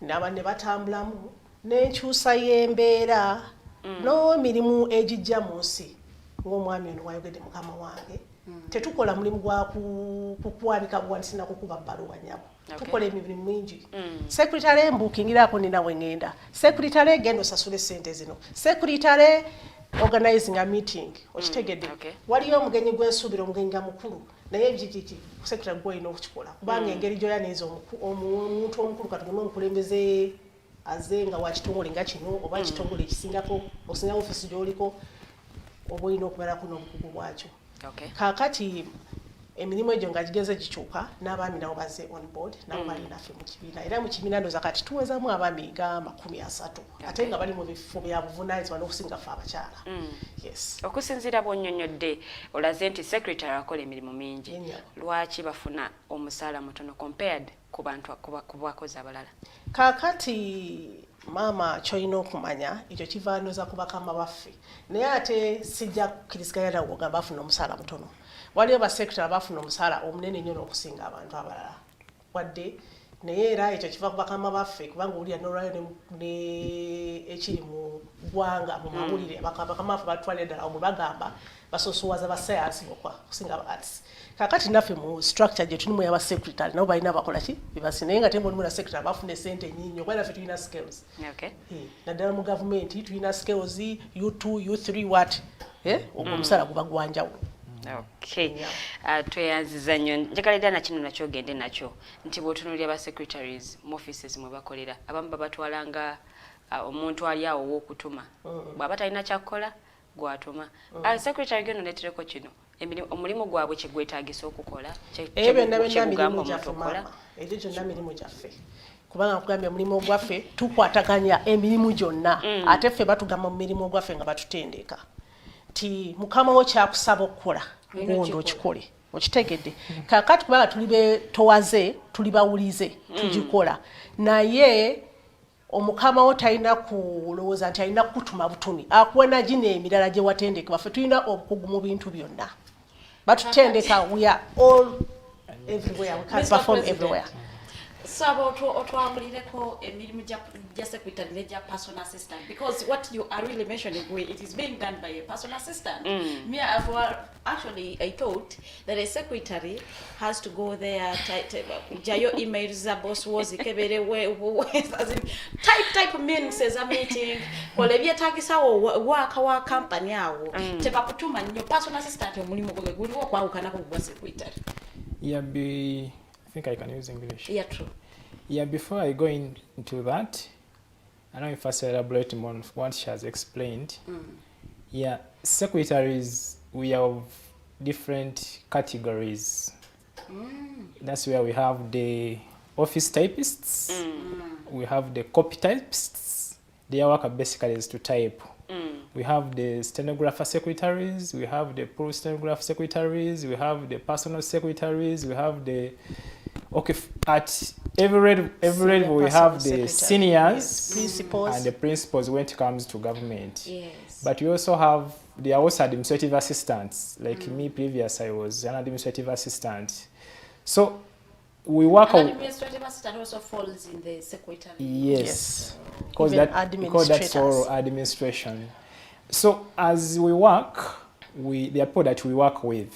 n'aba ne batambulamu n'enkyusa y'embeera n'emirimu egijja mu nsi ng'omwami ono wayogedde mukama wange tetukola mulimu gwa kukwanika bwansi na kukuba bbaluwa nyabo. Tukola emirimu mingi. Secretary mbuukingirako nina we ngenda. Secretary genda osasule ssente zino. Secretary organizing a meeting. Okitegedde. Waliyo omugenyi gw'ensuubira omugenyi nga mukulu naye gigiki secretary gw'olina okukikola kubanga engeri gy'oyaniza omuntu omukulu katugemu omukulembeze aze nga wakitongole nga kino oba kitongole ekisingako osinga ofiisi gy'oliko oba olina okubeerako n'obukugu bwakyo. Kaakati emirimu egyo nga gigeze gikyuka n'abaami nabo bazze on board nabo bali naffe mu kibiina era mu kibiina ndoza kati tuwezamu abaami ga 30 ate nga bali mu bifo bya buvunaanyizibwa n'okusinga ffe abakyala. Yes. Okusinziira bw'onnyonnyodde olaze nti secretary akola emirimu mingi. Lwaki bafuna omusaala mutono compared ku bantu ku bakozi abalala? Kaakati mama kyolina okumanya ekyo kivaanuza ku bakama baffe naye ate sijja kukkiriziganya nawe ogamba bafuna omusaala mutono. Waliwo basecretary bafuna omusaala omunene nnyo n'okusinga abantu abalala wadde naye era ekyo kiva ku bakama baffe kubanga owulira n'olwayo ne ekiri mu ggwanga mu mawulire bakama baffe batwalira ddala omwe bagamba basosowaza basayansi okusinga ba arts. Kakati naffe mu structure gye tulimu yaba secretary nabo balina bakola ki bibasi naye nga tembo limu na secretary bafuna esente nnyingi okuba naffe tulina skills. Naddala mu gavumenti tulina skills U2 U3 what omusaala guba gwanjawulo. Okay. Tweyanziza nnyo njagala ddala nakino nakyo ogende nakyo nti bw'otunuulira ba secretaries mu offices mwe bakolera abamu babatwalanga omuntu ali awo ow'okutuma bw'aba talina kyakukola gw'atuma. Secretary gyo noneetereko kino omulimu gwabwe kye gwetaagisa okukola kyegugamba omuntu okukola. Ekyo kyonna mirimu gyaffe kubanga nkugambye omulimu gwaffe tukwataganya emirimu gyonna ate ffe batugamba mu mirimu gwaffe nga batutendeka ti mukama wo kyakusaba okukola ngondo okikole okitegedde. Kakati kubanga tuli be towaze tuli bawulize tugikola naye omukama wo talina kulowooza nti alina kutuma butumi akuwa na gino emirala gye watendeka baffe tulina obukugu mu bintu byonna batutendeka we are all everywhere we can perform everywhere. Sabo otwambulireko emirimu gya secretary ne personal assistant because what you are really mentioning it is being done by a personal assistant. Me actually I thought that a secretary has to go there jayo emails za boss wozi kebere type means as a meeting kola byetagisa waka wa company awo teba kutuma nyo personal assistant omulimu gwe guliwo kwawukana ko gwa secretary. I think I can use English. Yeah, true. Yeah, before I go into that, I know if I elaborate more on what she has explained. Yeah, secretaries, we have different categories. That's where we have the office typists, we have the copy typists, their work basically is to type. We have the stenographer secretaries, we have the pro stenographer secretaries, we have the personal secretaries, we have the at every level we have the seniors, principals, and the principals when it comes to government. Yes. But we also have there are also administrative assistants. Like me, previous I was an administrative assistant. So we work. An administrative assistant also falls in the secretary. Yes, because that's for administration. So as we work, the people that we work with,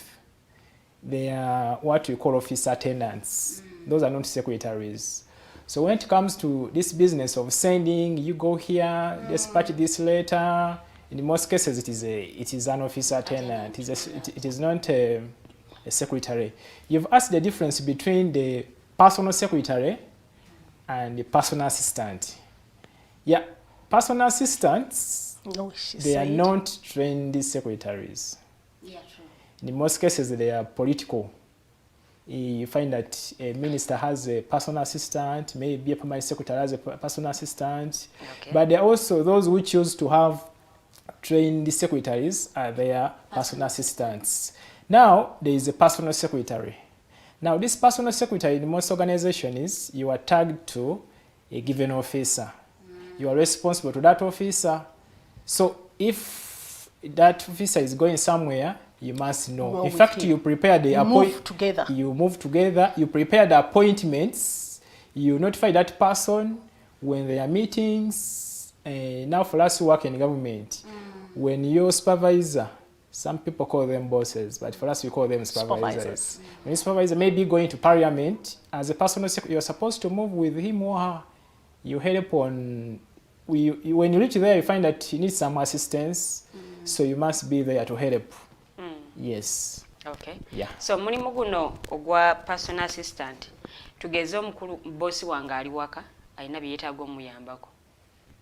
they are what we call office attendants. Those are not secretaries. So when it comes to this business of sending, you go here, dispatch this letter, in most cases it is an office attendant. It is not a secretary. You've asked the difference between the personal secretary and the personal assistant. Yeah, personal assistants, they are not trained secretaries. Yeah, true. In most cases, they are political. You find that a minister has a personal assistant, maybe a permanent secretary has a personal assistant. Okay. But there are also those who choose to have trained secretaries are their personal assistants. Now, there is a personal secretary. Now, this personal secretary in most organizations, you are tagged to a given officer. You are responsible to that officer. So, if that officer is going somewhere, you must know. In fact, you prepare the appointment. You move together. You prepare the appointments. You notify that person when there are meetings. Now, for us who work in government, when your supervisor, some people call them bosses, but for us we call them supervisors. When your supervisor may be going to parliament, as a personal secretary, you're supposed to move with him or her. You help on. When you reach there, you find that you need some assistance, so you must be there to help. Yes. Okay. Yeah. So mulimu guno ogwa personal assistant tugeze omukulu bosi wange ali waka alina byetaaga omuyambako.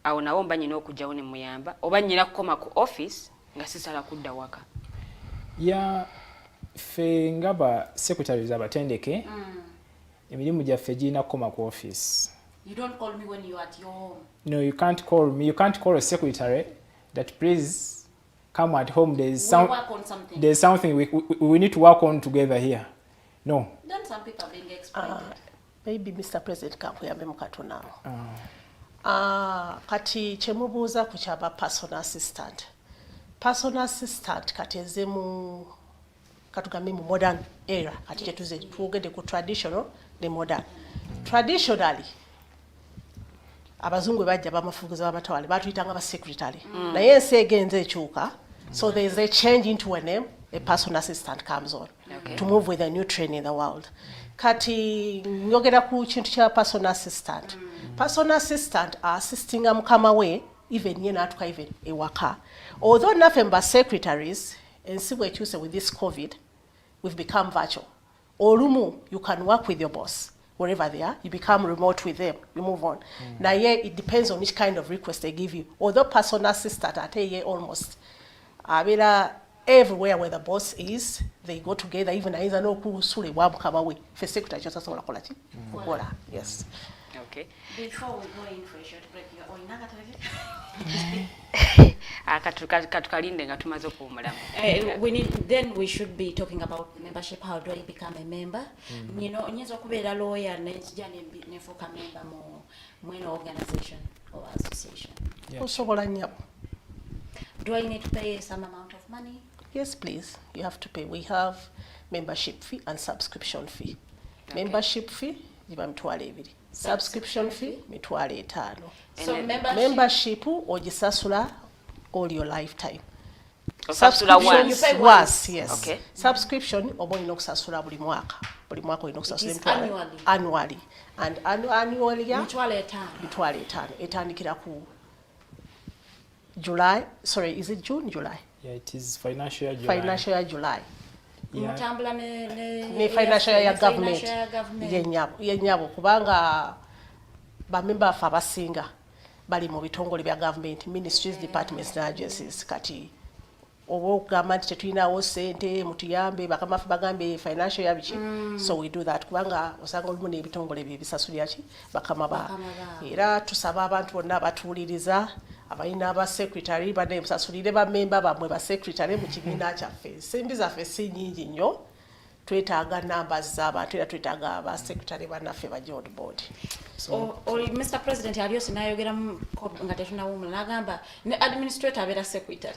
Awo nawo mba nyina okujjawo ne muyamba oba nyina kukoma ku office nga sisala kudda waka. Yeah. Fe ngaba secretaries abatendeke. Emirimu gyaffe girina kukoma ku office. You don't call me when you're at your home. No, you can't call me. You can't call a secretary that please come at home. There's work on something. There's something we need to work on together here. No. Then some people are being exploited. Maybe Mr. President kakuyambe mukatono. Kati chemubuuza ku kyaba personal assistant. Personal assistant kati ezemu katugambe mu modern era kati kyetuze twogedde ku traditional ne modern. Traditionally abazungu bajja bamafuguza bamatwale batuyitanga ba secretary. Naye ensi egenze ekyuka, so there is a change into a name, a personal assistant comes on to move with a new trend in the world. Kati njogera ku kintu kya personal assistant. Personal assistant assisting mukama we even ye natuka even ewaka. Although nothing but secretaries and see what you say with this COVID, we've become virtual. Olumu, you can work with your boss wherever they are. You become remote with them. You move on. Now yeah, it depends on which kind of request they give you. Although personal assistant at a almost everywhere where the boss is, they go together. Even either no kusule wabukamawe for secretary just as well. Yes. Okay. Before we go in for a short break, we should be talking about membership. How do I become a member? You know, nyezo kubera lawyer and nefuka member mo organization or association. Do I need to pay some amount of money? Yes, please. You have to pay. We have membership fee and subscription fee. Membership fee, subscription fee, mitwale 5. So membership ogisasula all your lifetime. Subscription you pay once, yes. Okay. Subscription obo olina okusasula buli mwaka. Buli mwaka olina okusasula annually. And annually ya mitwale 5. Etandikira ku July. Sorry, is it June, July? Yeah, it is financial year July. Financial year July. Mutambula ne financial year government. Yenyabo kubanga ba member fa basinga bali mu bitongole bya government, ministries, departments and agencies. Kati obo government tetulinawo sente mutuyambe bakamafu bagambe financial year bichi. So we do that kubanga osanga olumu ne bitongole bye bisasulya ki bakama ba. Era tusaba abantu bonna batuliriza abayina aba secretary bane musasulire ba member bamwe ba secretary mu kibiina kyaffe. Sembi zaffe si nyingi nnyo. Twetaaga numbers z'abantu era twetaaga aba secretary banaffe ba on board. So Mr. President aliyosi nayogera nga tetunawo mulagamba ne administrator abera secretary.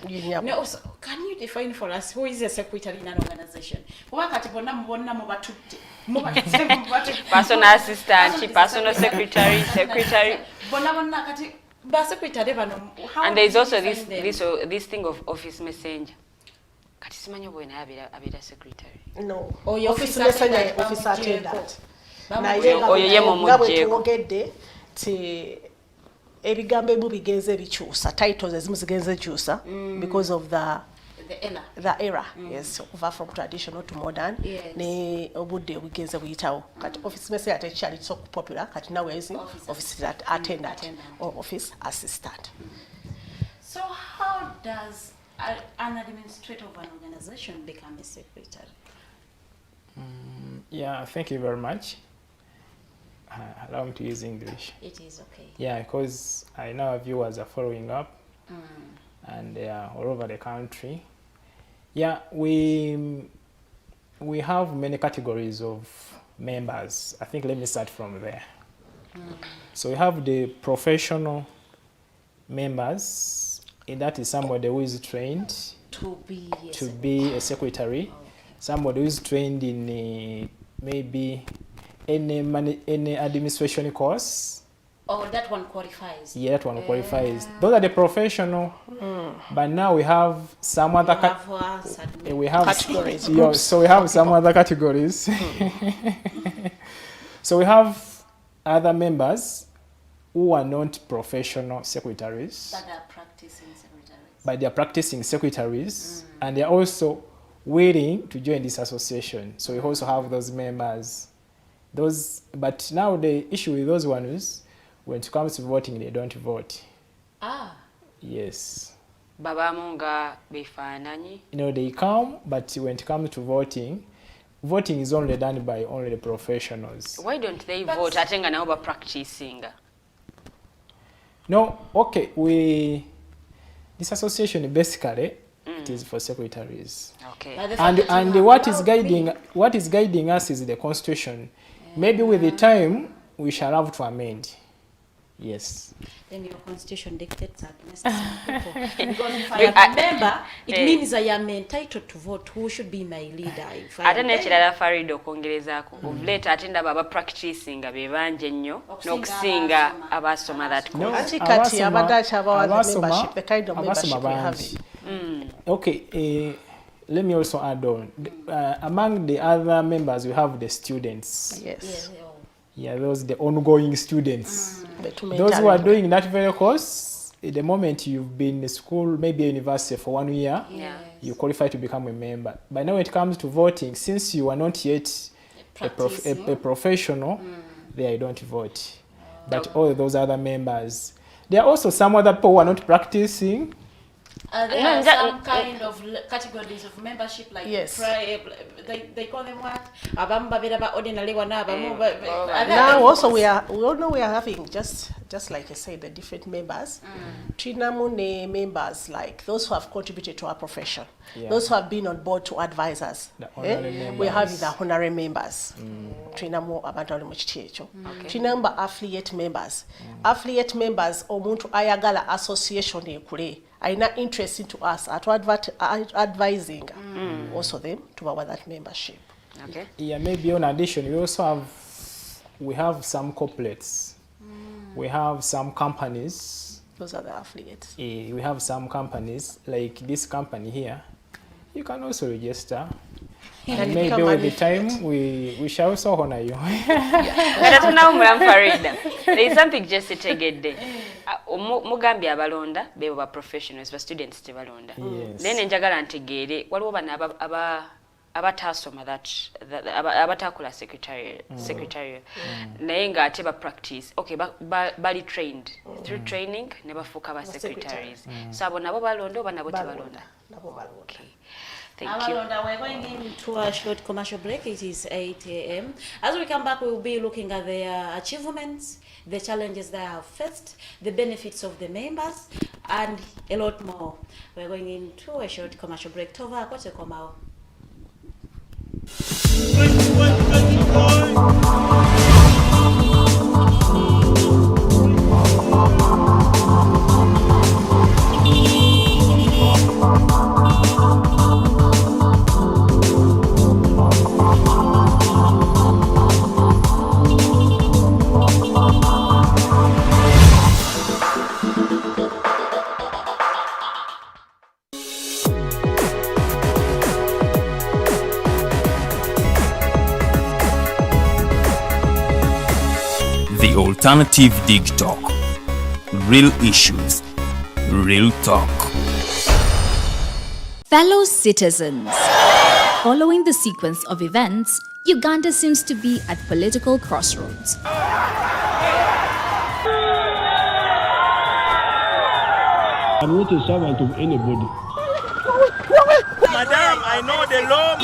Can you define for us who is a secretary in an organization? Wakati bonna mubonna mubatutte. Personal assistant, personal secretary. Bonna kati and there is also this thing of office messenger. Kati simanyo bwena abira secretary. No. Your office messenger, office attendant. Oyeyemomujeko. Ti ebigambo ebimu bigenze bikyusa, titles ezimu zigenze kyusa because of the era. Yes, over from traditional to modern. Yes. Ne obudde bugenze buyitawo. Kati office messenger tekyali so popular. Kati now is office attendant or office assistant. So how does an administrator of an organization become a secretary? Yeah, thank you very much. Allow me to use English. It is okay. Yeah, because I know our viewers are following up and they are all over the country. Yeah, we have many categories of members. I think let me start from there. So we have the professional members, and that is somebody who is trained to be a secretary. Somebody who is trained in maybe any administration course. Oh, that one qualifies. Yeah, that one qualifies. Those are the professional. But now we have some other categories. So we have some other categories. So we have other members who are not professional secretaries. But are practicing secretaries. But they are practicing secretaries, and they are also willing to join this association. So we also have those members. But now the issue with those ones, when it comes to voting, they don't vote. Ah. Yes. babamunga befananyi. They come, but when it comes to voting is only done by only the professionals. Why don't they vote atenga nabo ba practicing? No, okay, this association basically it is for secretaries. Okay. And what is guiding us is the constitution. Maybe with the time we shall have to amend. Yes. Then your constitution dictates against some people. Because if I am a member, it means I am entitled to vote. Who should be my leader? Ate nekirala Farido okwongerezaako ovuleta atenda baba practicing bebanje nnyo n'okusinga abasoma that course. Ati kati abadachi abawazi membership, the kind of membership we have. Okay, let me also add on. Among the other members, we have the students. Yes. Yeah, those the ongoing students. Those who are doing that very course, at the moment you've been in school, maybe university for 1 year, you qualify to become a member. But now when it comes to voting, since you are not yet a professional, there you don't vote. But all those other members, there are also some other people who are not practicing. There are some kind of categories of membership, like they call them what? Now also we all know we are having just like I said, the different members. Trinamune members, like those who have contributed to our profession, those who have been on board to advise us. We have the honorary members. Trinamu abantu mu kitecho. Trinamba affiliate members. Affiliate members omuntu ayagala association ekule. Aina interest into us at advising also them to our that membership. Okay. Yeah, maybe in addition, we have some corporates. We have some companies. Those are the affiliates. We have some companies like this company here. You can also register. And maybe with the time we shall also honor you. There is something just to take it there. Mugambi abalonda bebo ba professionals ba students te balonda. Then njagala ntegere waliwo bana abatasoma that abatakula secretary naye nga ate ba practice bali trained through training ne bafuka ba secretaries. So abo nabo balonda oba nabo tebalonda. Okay. Thank you. We're going into a short commercial break. It is 8 a.m. As we come back, we will be looking at their achievements, the challenges they have faced, the benefits of the members, and a lot more. We're going into a short commercial break. Tova, what's your comment? The Alternative Dig Talk. Real issues, real talk. Fellow citizens, following the sequence of events, Uganda seems to be at political crossroads. I'm not a servant of anybody. Madam, I know the law.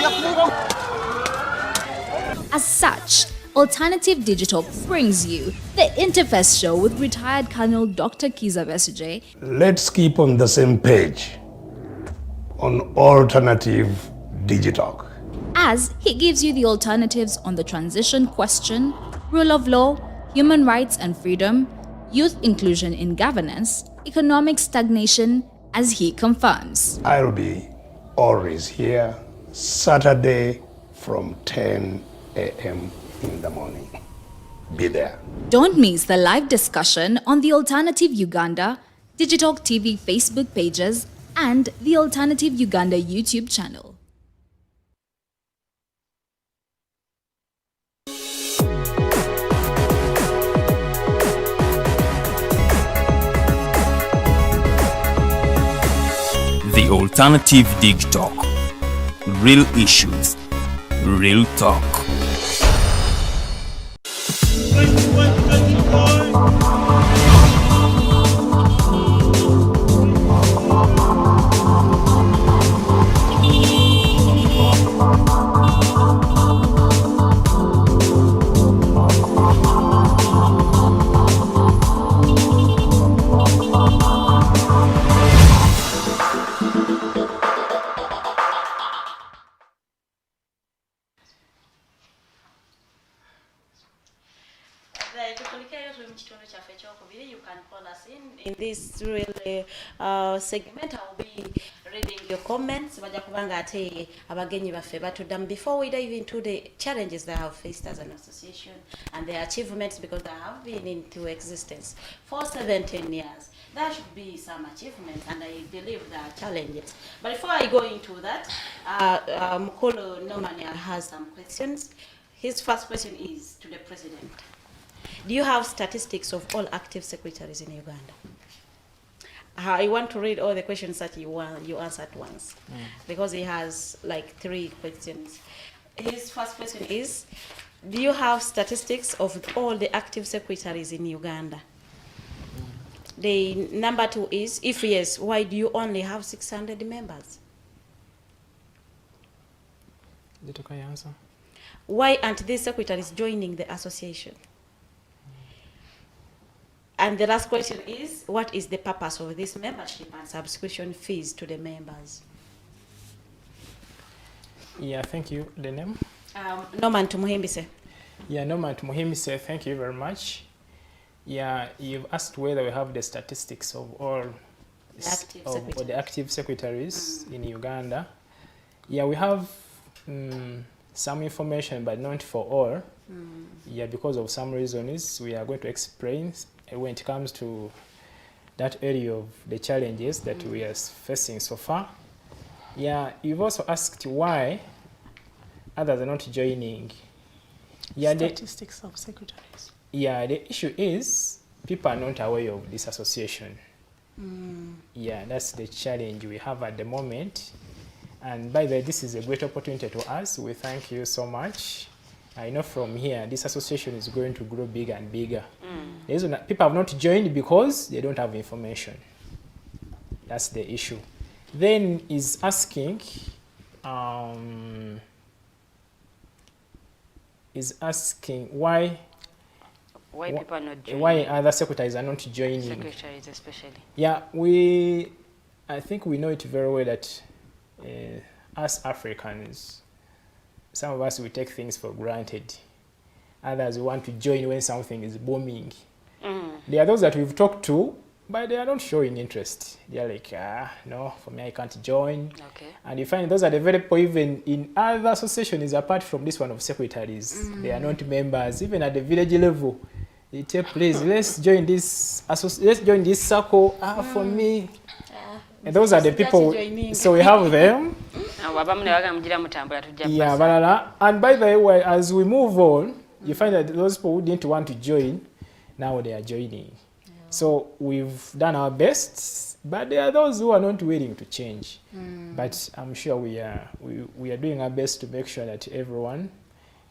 As such, Alternative Digital brings you the Interface Show with retired Colonel Dr. Kiza Besuje. Let's keep on the same page on Alternative Digital, as he gives you the alternatives on the transition question, rule of law, human rights and freedom, youth inclusion in governance, economic stagnation, as he confirms. I'll be always here Saturday from 10 a.m. in the morning. Be there. Don't miss the live discussion on the Alternative Uganda, Digitalk TV Facebook pages, and the Alternative Uganda YouTube channel. The Alternative Dig Talk. Real issues, real talk. You can call us in this really segment. I will be reading your comments. Before we dive into the challenges they have faced as an association and their achievements, because they have been into existence for 17 years. There should be some achievements, and I believe there are challenges. But before I go into that, Mukolo Norman has some questions. His first question is to the President. Do you have statistics of all active secretaries in Uganda? I want to read all the questions that you answer at once, because he has like 3 questions. His first question is, do you have statistics of all the active secretaries in Uganda? The number 2 is, if yes, why do you only have 600 members? Did I answer? Why aren't these secretaries joining the association? And the last question is, what is the purpose of this membership and subscription fees to the members? Yeah, thank you. The name? Norman Tumuhimbise. Yeah, Norman Tumuhimbise, thank you very much. Yeah, you've asked whether we have the statistics of all the active secretaries in Uganda. Yeah, we have some information, but not for all. Yeah, because of some reasons we are going to explain when it comes to that area of the challenges that we are facing so far. Yeah, you've also asked why others are not joining. Yeah, Statistics of secretaries. Yeah, the issue is people are not aware of this association. Yeah, that's the challenge we have at the moment. And by the way, this is a great opportunity to us. We thank you so much. I know from here, this association is going to grow bigger and bigger. The reason that people have not joined because they don't have information. That's the issue. Then is asking, why people are not joining. Why other secretaries are not joining. Secretaries especially. Yeah, I think we know it very well that us Africans, some of us, we take things for granted. Others want to join when something is booming. There are those that we've talked to, but they are not showing interest. They are like, no, for me, I can't join. Okay. And you find those are the very people even in other associations apart from this one of secretaries. They are not members, even at the village level. They tell, please, let's join this circle. For me. And those are the people, so we have them. Yeah, and by the way, as we move on, you find that those people who didn't want to join, now they are joining. So we've done our best, but there are those who are not willing to change. But I'm sure we are doing our best to make sure that everyone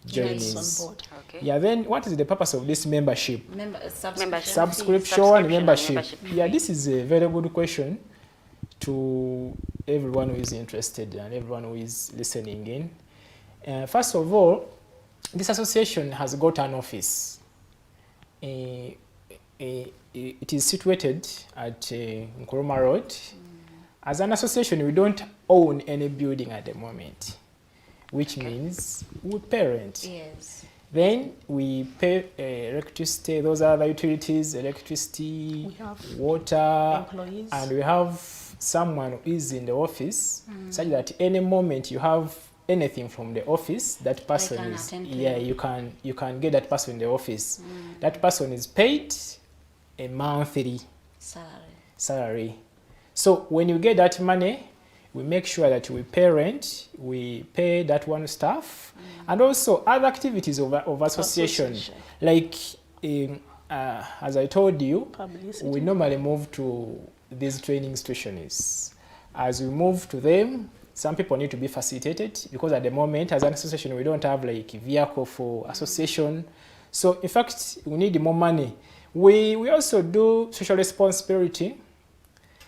joins on board. Okay. Yeah, then what is the purpose of this membership? Subscription, membership. Yeah, this is a very good question to everyone who is interested and everyone who is listening in. First of all, this association has got an office. It is situated at Nkrumah Road. As an association, we don't own any building at the moment, which means we pay rent. Yes. Then we pay electricity, those are the utilities, electricity, water, employees. And we have someone who is in the office, such that any moment you have anything from the office, that person is, you can get that person in the office. That person is paid a monthly salary. So when you get that money, we make sure that we pay rent, we pay that one staff, and also other activities of association. Like, as I told you, publicity. We normally move to these training institutions. As we move to them, some people need to be facilitated, because at the moment, as an association, we don't have like a vehicle for association. So in fact, we need more money. We also do social responsibility,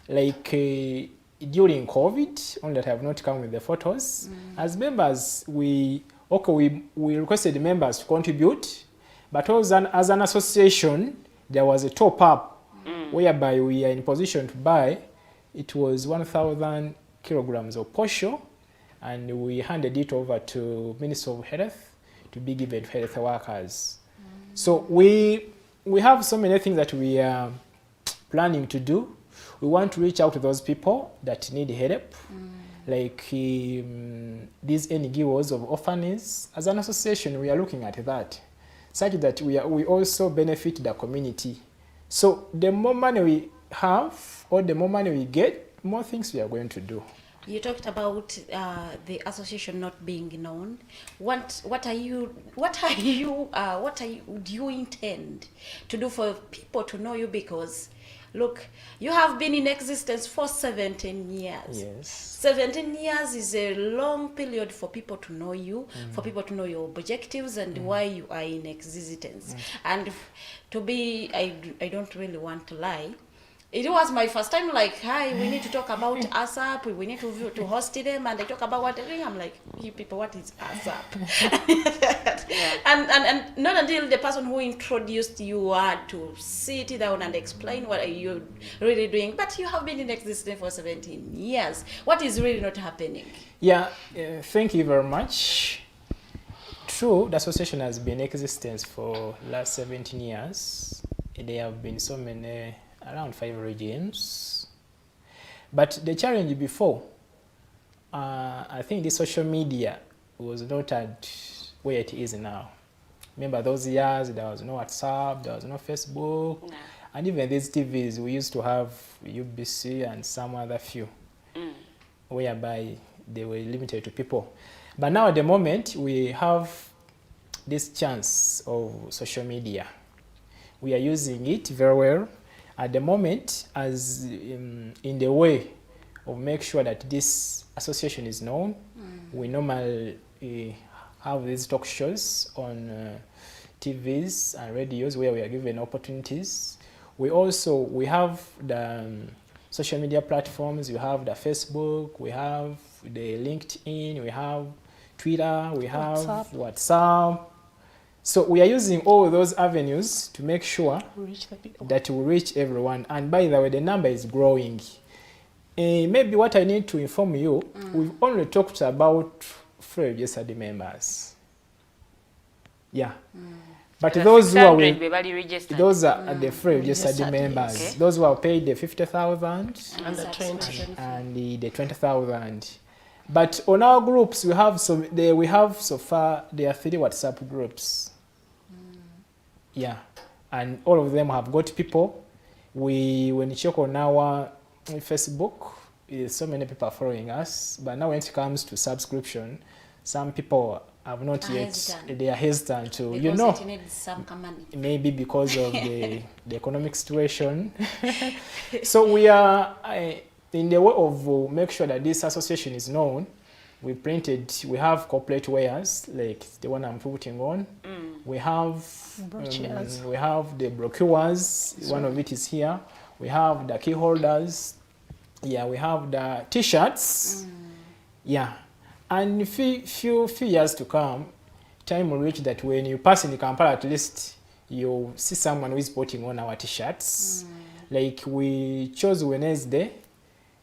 like during COVID, only that I have not come with the photos. As members, we requested the members to contribute, but also as an association, there was a top-up whereby we are in position to buy. It was 1,000 kilograms of posho, and we handed it over to Minister of Health to be given to health workers. So we we have so many things that we are planning to do. We want to reach out to those people that need help, like these NGOs of orphanages. As an association, we are looking at that, such that we also benefit the community. So the more money we have, or the more money we get, more things we are going to do. You talked about the association not being known. What do you intend to do for people to know you? Because look, you have been in existence for 17 years. Yes. 17 years is a long period for people to know you, for people to know your objectives and why you are in existence. And to be, I don't really want to lie. It was my first time, like, hi, we need to talk about ASAP, we need to host them, and they talk about what they're doing. I'm like, you people, what is ASAP? and not until the person who introduced you had to sit down and explain what are you really doing. But you have been in existence for 17 years. What is really not happening? Yeah, thank you very much. True, the association has been in existence for last 17 years. There have been so many, around 5 regimes. But the challenge before, I think the social media was not at where it is now. Remember those years, there was no WhatsApp, there was no Facebook, and even these TVs, we used to have UBC and some other few, whereby they were limited to people. But now at the moment, we have this chance of social media. We are using it very well at the moment as in the way of make sure that this association is known. We normally have these talk shows on TVs and radios where we are given opportunities. We have the social media platforms. We have the Facebook, we have the LinkedIn, we have Twitter, we have WhatsApp. So we are using all those avenues to make sure that we reach everyone. And by the way, the number is growing. Maybe what I need to inform you, we've only talked about free registered members. Yeah. But those who are those are the free registered members. Okay. Those who are paid the 50,000 and the 20 and the 20,000. But on our groups, we have so far there are 3 WhatsApp groups. Yeah, and all of them have got people. When you check on our Facebook, so many people are following us. But now when it comes to subscription, some people have not yet. They are hesitant to, because it needs some money. Maybe because of the economic situation. So we are in the way of make sure that this association is known. We have corporate wares like the one I'm putting on. We have we have the brochures. One of it is here. We have the key holders. Yeah, we have the T-shirts. Yeah, and few years to come, time will reach that when you pass in the Kampala, at least you see someone who is putting on our T-shirts. Like we chose Wednesday.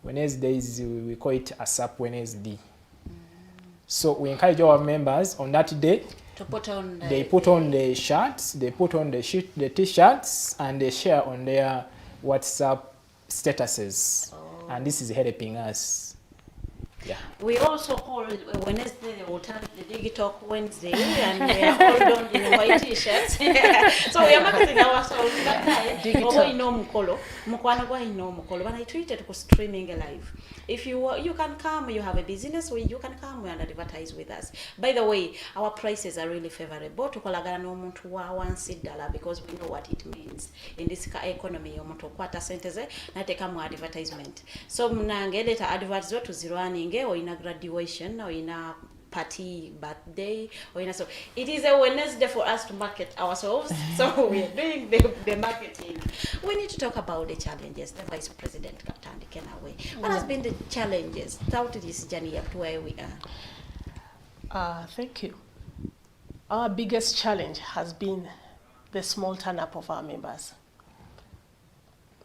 Wednesdays we call it ASAP Wednesday. So we encourage our members on that day to put on the shirts, they put on the T-shirts, and they share on their WhatsApp statuses. And this is helping us. Yeah. We also call Wednesday the alternative digital Wednesday, and we are all donned in white T-shirts. So we are marketing ourselves digital. When I tweeted for streaming live. If you can come, you have a business, you can come and advertise with us. By the way, our prices are really favorable. Tukolagana n'omuntu wa wansi ddala because we know what it means in this economy. Omuntu okwata sente ze nateka mu advertisement. So mnange leta adverts zo tuzirwaninge or in a graduation or in a party, birthday, or so it is a Wednesday for us to market ourselves. So we are doing the marketing. We need to talk about the challenges. The Vice President Kaptandi Kenawe. What has been the challenges throughout this journey up to where we are? Thank you. Our biggest challenge has been the small turn-up of our members.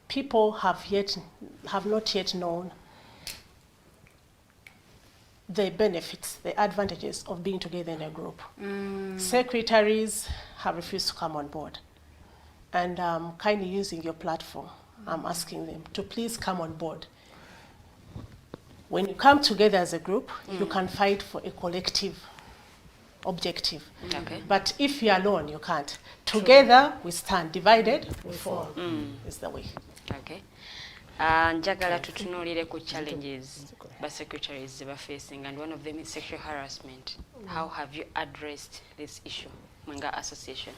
People have not yet known the benefits, the advantages of being together in a group. Secretaries have refused to come on board. and kindly using your platform, I'm asking them to please come on board. When you come together as a group, you can fight for a collective objective. Okay. But if you're alone, you can't. Together, we stand. Divided, we fall. Is the way. Okay. Njagala tutunuulire ku challenges ba secretaries are facing, and one of them is sexual harassment. How have you addressed this issue, Mwenga Association?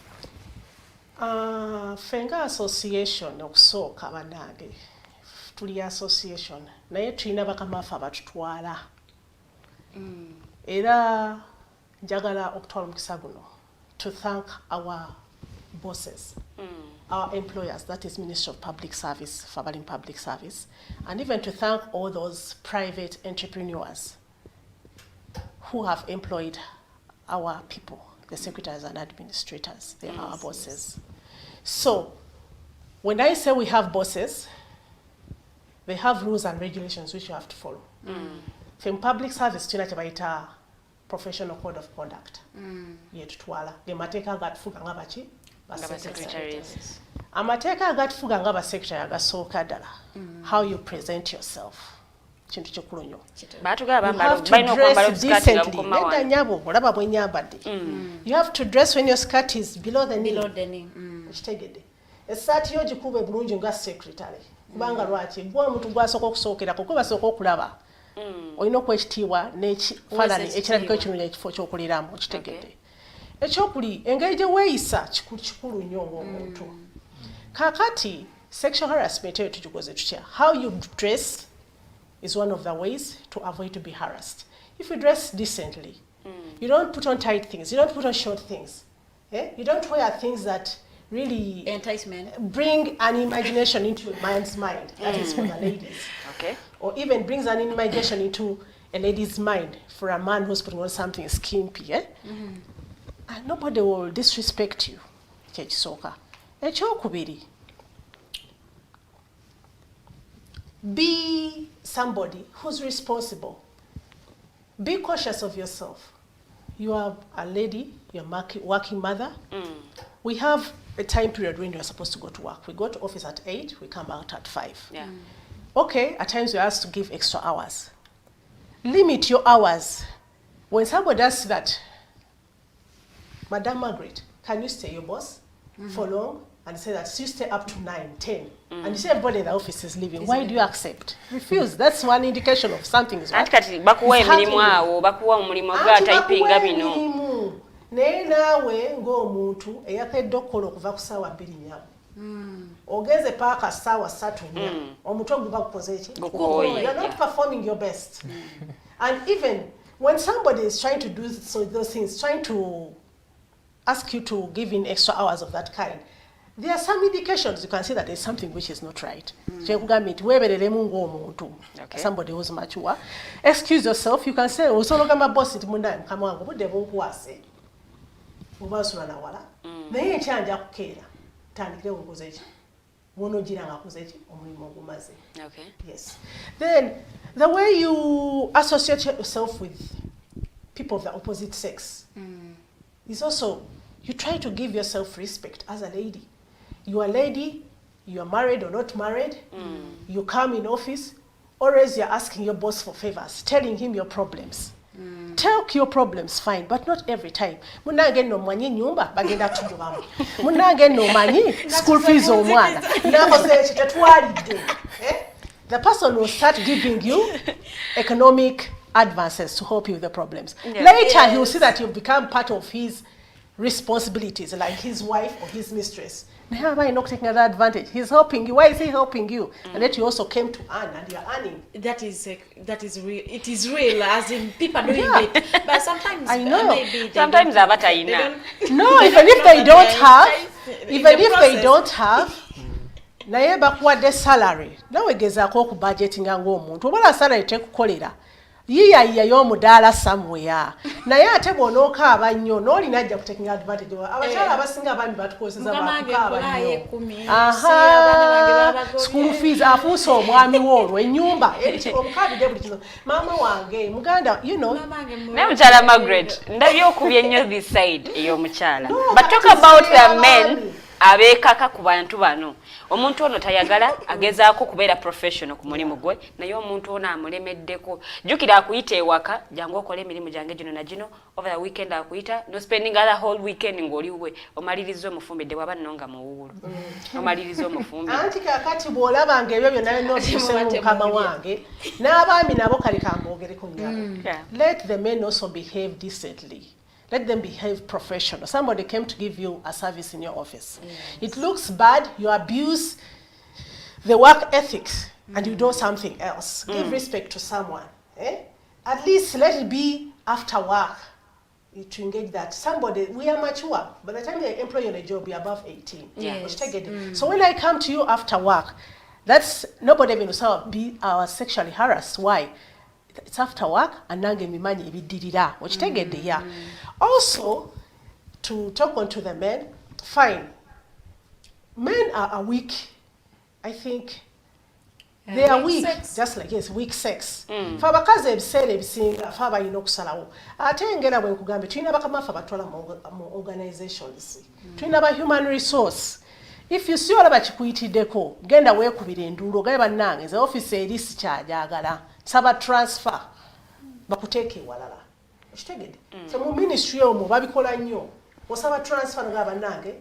Fenga Association okusooka bannange tuli association naye tulina bakamafu abatutwala era njagala okutwala omukisa guno to thank our bosses, our employers, that is Ministry of Public Service, Favaling Public Service, and even to thank all those private entrepreneurs who have employed our people, the secretaries and administrators. They are our bosses. So, when I say we have bosses, they have rules and regulations which you have to follow. From public service, tunachabaita professional code of conduct. Yetutwala. Ge mateeka agatufuga ngabachi secretaries. Amateeka agatufuga ngaba secretary agasooka ddala. How you present yourself. Kintu kikulu nnyo. Batugaba bambalo balina okwambala obusikati nga bukoma wange. Nedda nyabo olaba bwe nyambadde. You have to dress when your skirt is below the knee. Kitegedde. Essaati yo gikube bulungi nga secretary. Kubanga lwaki gwa omuntu gwasooka okusookerako kuba basooka okulaba. Olina okwekitiibwa n'ekifaananyi ekirabika ekirungi ekifo ky'okuliramu okitegedde. Ekyokuli engeri gye weeyisa kikulu nnyo ng'omuntu. Kaakati sexual harassment eyo tugikoze tutya. How you dress is one of the ways to avoid to be harassed. If you dress decently, you don't put on tight things, you don't put on short things. You don't wear things that really entice men, bring an imagination into a man's mind. That is for the ladies. Okay. Or even brings an imagination into a lady's mind for a man who's putting on something skimpy. And nobody will disrespect you. Ekyokubiri. Be somebody who's responsible. Be cautious of yourself. You are a lady, you're a working mother. We have a time period when you're supposed to go to work. We go to office at 8, we come out at 5. Yeah. Okay, at times we're asked to give extra hours. Limit your hours. When somebody asks that, Madam Margaret, can you stay your boss for long? And say that you stay up to 9, 10. And you see everybody in the office is leaving. Why do you accept? Refuse. That's one indication of something is right. Bakuwa emirimu awo, bakuwa omulimu gwa typinga bino. Naye naawe ng'omuntu eyakedde okukola okuva ku ssaawa 2 nnyabo. Ogeze paaka ssaawa 3 nnya. Omutwe guba gukoze ki? You're not performing your best. And even when somebody is trying to do those things, trying to ask you to give in extra hours of that kind, there are some indications you can see that there's something which is not right. Somebody who's mature. Excuse yourself. You can say, "Oh, so look at my boss. It munda come on. What devil kuase? Ubasura na wala. Naye chanja kukera. Tandike ukuzechi. Wono jiranga kuzechi. Omulimo gumaze." Okay. Yes. Then the way you associate yourself with people of the opposite sex is also you try to give yourself respect as a lady. You are a lady, you are married or not married, you come in office, always you're asking your boss for favors, telling him your problems. Tell your problems, fine, but not every time. Munage no manyi nyumba, bagenda tujubamu. Munage no manyi, school fees omwana. The person will start giving you economic advances to help you with the problems. Yeah. Later, he will see that you've become part of his responsibilities, like his wife or his mistress. Now, why not taking that advantage? He's helping you. Why is he helping you? And that you also came to earn, and you're earning. That is real. It is real, as in people doing it. But sometimes I know. Maybe sometimes no, even if they don't have, naye bakuwadde salary. Nawe gezaako okubudgetinga ng'omuntu. Obala salary tekukolera. Yiya y'omudaala somewhere. Naye ate bw'onookaaba nnyo n'olina ajja kutekinga advantage. Abakyala abasinga abandi batukozesa bakukaaba nnyo. School fees afuuse omwami w'olwo ennyumba omukaabidde buli kizo. Maama wange muganda, you know. Naye mukyala Margaret, ndabye okubye nnyo this side ey'omukyala. But talk about the men abeekaka ku bantu bano. Omuntu ono tayagala agezaako kubeera professional ku mulimu gwe, naye omuntu ono amulemeddeko. Jjukira akuyita ewaka, jangu okole emirimu gyange gino na gino, over the weekend akuyita, no spending other whole weekend ng'oliwe, omaliriza omufumbidde bw'aba nno nga muwuulu. Omaliriza omufumbidde. Anti kaakati bw'olaba ng'ebyo byonna byonna obiseemu mukama wange, n'abaami nabo kale kambogereko nnyabo. Let the men also behave decently. Let them behave professional. Somebody came to give you a service in your office. Yes. It looks bad, you abuse the work ethics, and you do something else. Give respect to someone. Eh? At least let it be after work. To engage that. Somebody, we are mature. By the time you employ you in a job, you're above 18. Yes. So when I come to you after work, that's nobody even will be sexually harassed. Why? It's after work, and nange mimanyi ebidirira okitegedde ya. Also, to talk on to the men, fine. Men are weak. I think they are weak, just like weak sex. Fa abakazi ebiseera ebisinga fa balina okusalawo. Ate engera bwe nkugambye tulina bakama fa batwala mu organizations. Tulina ba human resource. If you see olaba kikuyitiddeko, genda weekubira enduulu ogabe bannange ze office eri sikyajagala. Saba transfer bakuteeke ewalala. Okitegedde? So mu ministry omwo babikola nnyo. Osaba transfer nga bannange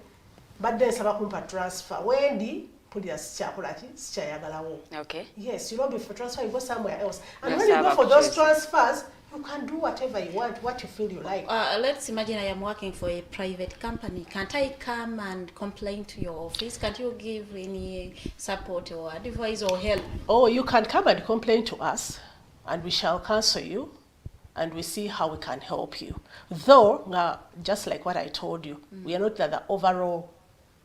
badde nsaba kumpa transfer. Wendi pulira sikyakola ki sikyayagalawo. Okay. Yes, you don't be for transfer, you go somewhere else. And when you go for those transfers, you can do whatever you want, what you feel you like. Let's imagine I am working for a private company. Can't I come and complain to your office? Can't you give any support or advice or help? Oh, you can come and complain to us, and we shall counsel you, and we see how we can help you. Though, just like what I told you, we are not the overall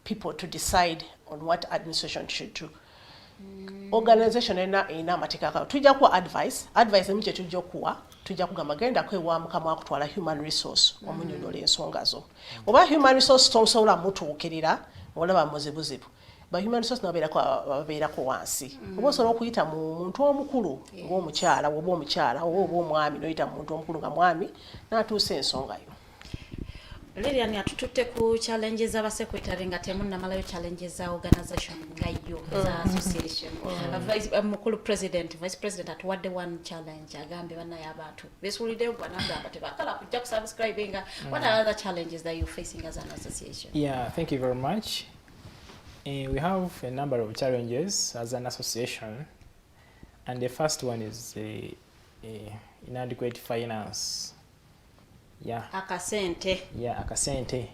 people to decide on what administration should do. Organization ena amateeka gayo tujja kuwa advice emu kye tujja okuwa tujja kugamba genda kwewa mukama wakutwala human resource omunyonyola ensonga zo oba human resource tosobola mutuukirira olaba muzibuzibu ba human resource babeerako wansi oba osobola okuyita mu muntu omukulu ng'omukyala oba omukyala oba omwami n'oyita mu muntu omukulu nga mwami n'atuusa ensonga yo. Lilian, atutute ku challenges aba secretary nga temunnamalayo challenges za organization nga yo za association. Mukulu vice president atuwadde one challenge agambe bannaye abantu besuuliddeyo banagamba tebakala kujja kusubscribinga. What are other challenges that you're facing as an association? Yeah, thank you very much. We have a number of challenges as an association, and the first one is inadequate finance. Yeah. Akasente. Yeah, akasente.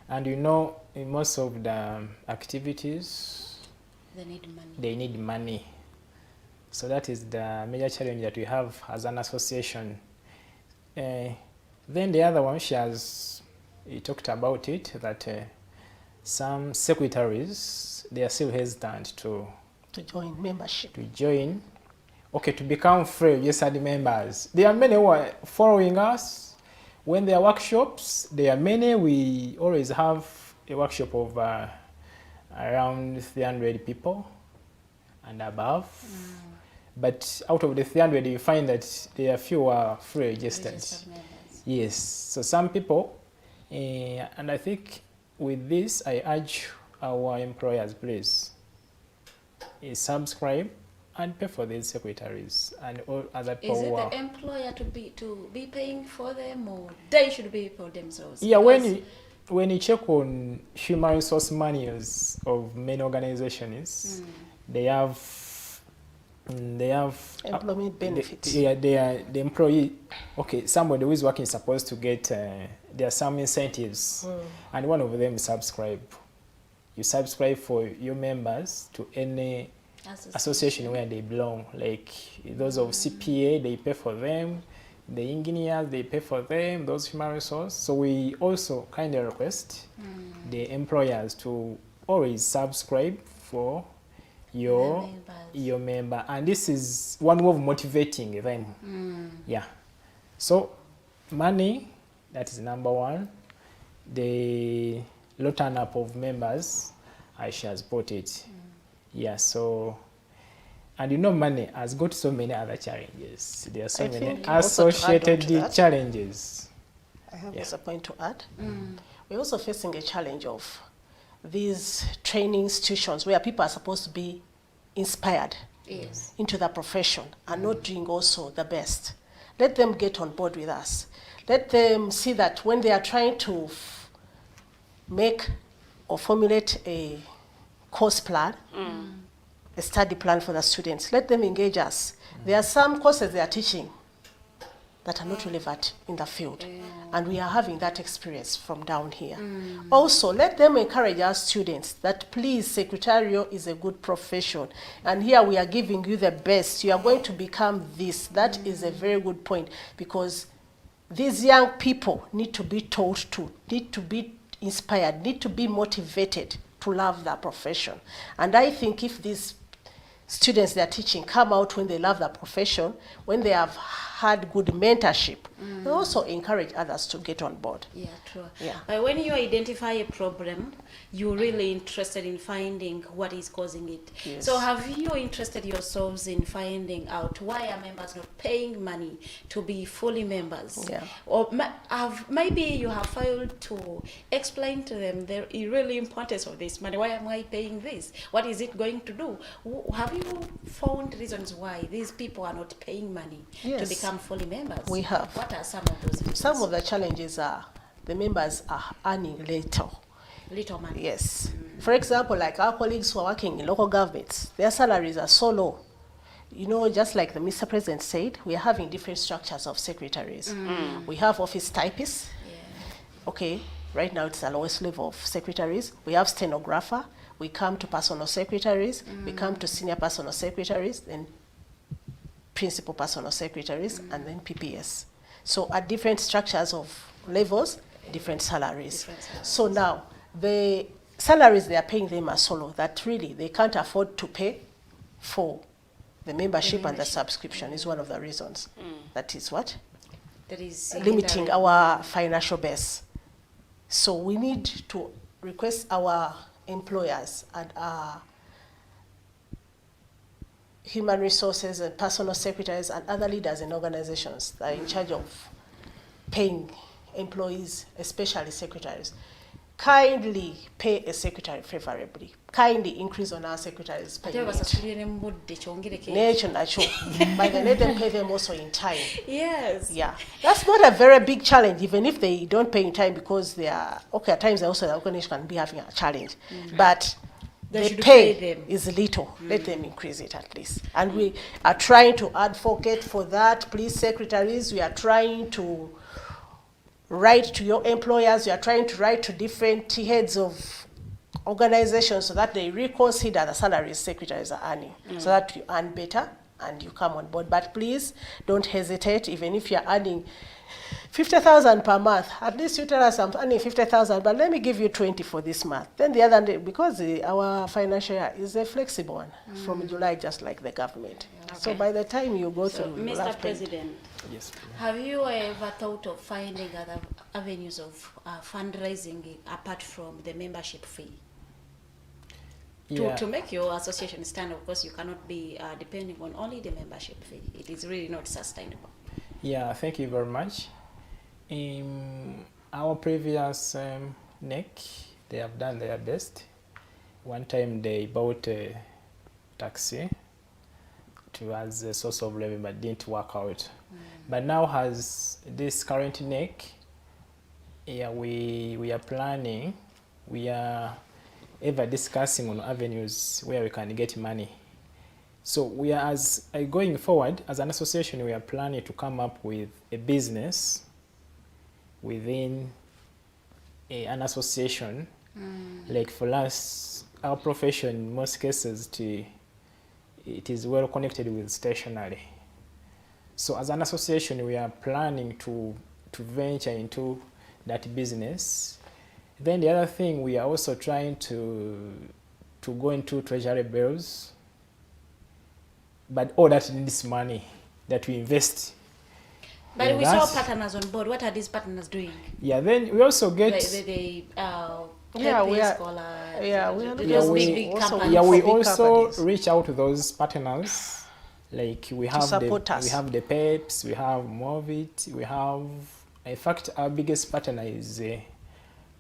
And you know, in most of the activities, they need money. So that is the major challenge that we have as an association. Then the other one, he talked about it, that some secretaries, they are still hesitant to join membership. To become free registered members. There are many who are following us. When there are workshops, there are many. We always have a workshop of around 300 people and above. But out of the 300, you find that there are fewer free registered. Yes. So some people, and I think with this, I urge our employers, please, subscribe and pay for these secretaries and all other people. Is it the employer to be paying for them, or they should be for themselves? Yeah, when you check on human resource manuals of many organizations, they have employment benefits. The employee. Okay, somebody who is working is supposed to get. There are some incentives, and one of them is subscribe. You subscribe for your members to any association where they belong, like those of CPA, they pay for them, the engineers, they pay for them, those human resource. So we also kindly request the employers to always subscribe for your member, and this is one way of motivating them. Yeah. So money, that is number one. The low turn up of members, I shall support it. Yeah, so, and you know, money has got so many other challenges. There are so many associated challenges. I have also a point to add. We're also facing a challenge of these training institutions where people are supposed to be inspired into the profession and not doing also the best. Let them get on board with us. Let them see that when they are trying to make or formulate a course plan, a study plan for the students, let them engage us. There are some courses they are teaching that are not relevant in the field, and we are having that experience from down here. Also, let them encourage our students that please, secretarial is a good profession, and here we are giving you the best. You are going to become this. That is a very good point, because these young people need to be taught to, need to be inspired, need to be motivated to love their profession. And I think if these students they are teaching come out when they love their profession, when they have had good mentorship, they also encourage others to get on board. Yeah, true. Yeah. But when you identify a problem, you're really interested in finding what is causing it. Yes. So have you interested yourselves in finding out why are members not paying money to be fully members? Yeah. Or maybe you have failed to explain to them the really importance of this money. Why am I paying this? What is it going to do? Have you found reasons why these people are not paying money to become fully members? We have. What are some of those reasons? Some of the challenges are the members are earning little. Little money. Yes. For example, like our colleagues who are working in local governments, their salaries are so low. You know, just like the Mr. President said, we are having different structures of secretaries. We have office typists. Okay, right now it's the lowest level of secretaries. We have stenographer. We come to personal secretaries. We come to senior personal secretaries, then principal personal secretaries, and then PPS. So at different structures of levels, different salaries. So now, the salaries they are paying them are so low that really they can't afford to pay for the membership and the subscription is one of the reasons. That is what? That is limiting our financial base. So we need to request our employers and our human resources and personal secretaries and other leaders in organizations that are in charge of paying employees, especially secretaries, kindly pay a secretary favorably. Kindly increase on our secretaries' payment. Nature, but then let them pay them also in time. Yes. Yeah. That's not a very big challenge, even if they don't pay in time, because they are, okay, at times also the organization can be having a challenge. But the pay is little. Let them increase it at least. And we are trying to advocate for that. Please, secretaries, we are trying to write to your employers. We are trying to write to different heads of organizations so that they reconsider the salaries secretaries are earning, so that you earn better and you come on board. But please don't hesitate. Even if you're earning 50,000 per month, at least you tell us I'm earning 50,000, but let me give you 20 for this month. Then the other day, because our financial year is a flexible one from July, just like the government. Okay. So by the time you go through, Mr. President, yes, have you ever thought of finding other avenues of fundraising apart from the membership fee? To make your association stand, of course, you cannot be depending on only the membership fee. It is really not sustainable. Yeah, thank you very much. Our previous NEC, they have done their best. One time they bought a taxi as a source of revenue, but didn't work out. But now has this current NEC, we are planning, we are ever discussing on avenues where we can get money. So we are, as going forward, as an association, we are planning to come up with a business within an association. Like for us, our profession, in most cases, it is well connected with stationery. So as an association, we are planning to venture into that business. Then the other thing, we are also trying to go into treasury bills, but all that needs money that we invest. But we saw partners on board. What are these partners doing? Yeah, then we also get... we also reach out to those partners. Like we have the PEPs, we have Movit, we have... In fact, our biggest partner is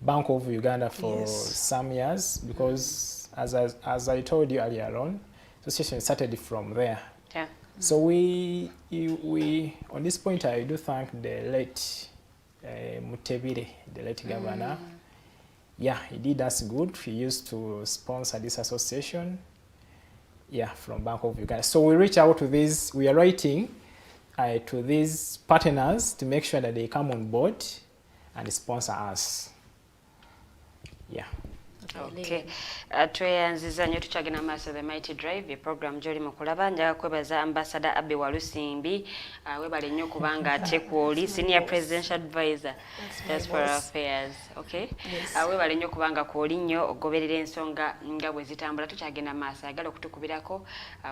Bank of Uganda for some years because, as I told you earlier on, association started from there. Yeah. So we on this point, I do thank the late Mutebire, the late governor. Yeah, he did us good. He used to sponsor this association. Yeah, from Bank of Uganda. So we reach out to these. We are writing to these partners to make sure that they come on board and sponsor us. Yeah. Okay. Tweyanziza nnyo tukyagenda maaso the Mighty Drive ye program gy'oli mu kulaba. Njaga kwebaza Ambassador Abby Walusimbi webale nnyo kubanga ate kwoli Senior Presidential Advisor Diaspora Affairs. Okay. Webale nnyo kubanga kwoli nnyo ogoberera ensonga nga bwe zitambula. Tukyagenda maaso ayagala okutukubirako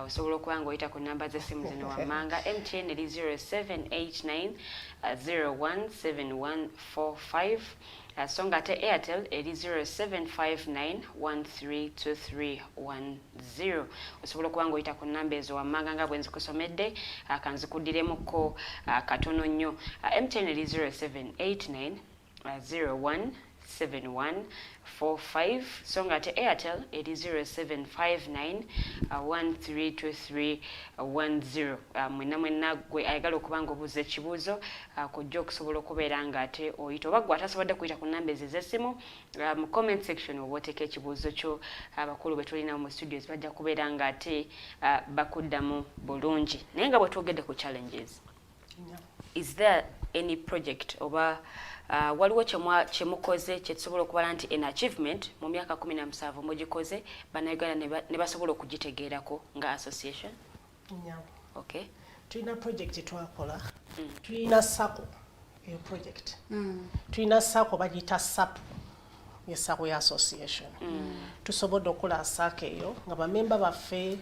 osobola okuba ng'oyita ku namba z'essimu zino wammanga. MTN eri 0789 017145. Songa ate Airtel eri 0759132310. Osobola okuba ng'oyita ku nnamba ezo wammanga nga bwe nzikusomedde kanzikuddiremuko katono nnyo. MTN eri 0789 017145. Songa ate Airtel eri 0759132310. Mwenna gwe ayagala okuba ng'obuuza ekibuuzo kujja okusobola okubeera nga ate oyita oba gwe atasobodde kuyita ku nnamba ezo ez'essimu mu comment section oba oteeka ekibuuzo kyo abakulu be tulina mu studios bajja kubeera nga ate bakuddamu bulungi. Naye nga bwe twogedde ku challenges, is there any project oba waliwo kyemukoze kyetusobola okubala nti an achievement mu myaka 17 mugikoze bannayuganda ne basobola okugitegeerako nga association? Okay. Tulina project twakola. Tulina SACCO eyo project. Tulina SACCO bagiyita ASAPU, ye SACCO ya association. Tusobodde okukola SACCO eyo nga bamemba baffe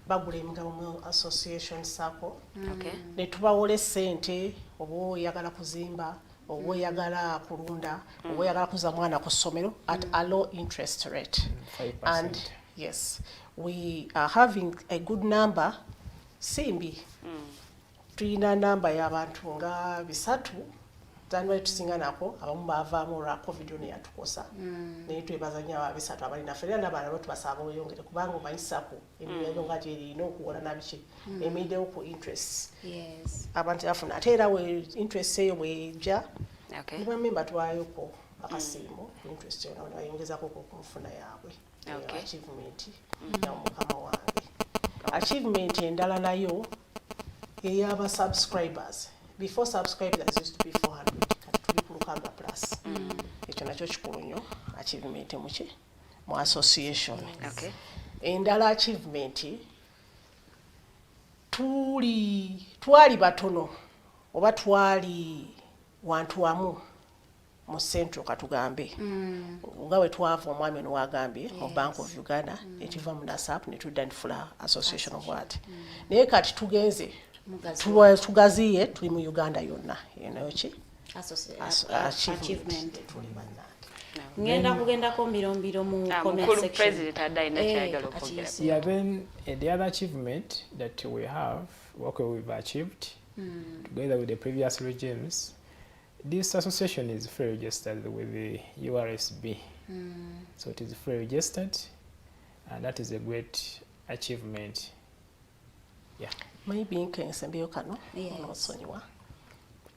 bagula emigabo mu association SACCO. Ne tubawola ssente oba oyagala kuzimba oba oyagala kulunda oba oyagala kuza mwana ku ssomero at a low interest rate. 5%. And yes, we are having a good number. Simbi tulina namba y'abantu nga 3 zanwe tusinga nako abamu baavaamu olwa covid ne yatukosa naye twebaza nnyo aba 3 abali naffe era n'abalala tubasaba oyongere kubanga omayisako emirimu nga gyerina okuwola nabiki emiddewo ku interest abantu bafuna ate era we interest eyo bwejja ne bamemba twayoko akasiimo interest yona bayongezako ku nfuna yaabwe achievement ya mukama wange. Achievement endala nayo ey'aba subscribers. Before subscribers used to be 400 kati tuli ku Lukamba plus. Ekyo nakyo kikulu nnyo achievement mu association. Endala achievement twali batono oba twali wantu wamu mu central katugambe nga bwe twava omwami ono wagambye mu Bank of Uganda ekiva mu ASAPU ne tudda nifula association of what naye kati tugenze tugaziye tuli mu Uganda yonna enoki achievement tuli bannange ngenda kugendako mbiro mu comment section. President adaina kyagala okwogera. Yeah, then the other achievement that we have, what we've achieved together with the previous regimes, this association is fully registered with the URSB. So it is fully registered, and that is a great achievement. Yeah. Maybe in Kenya,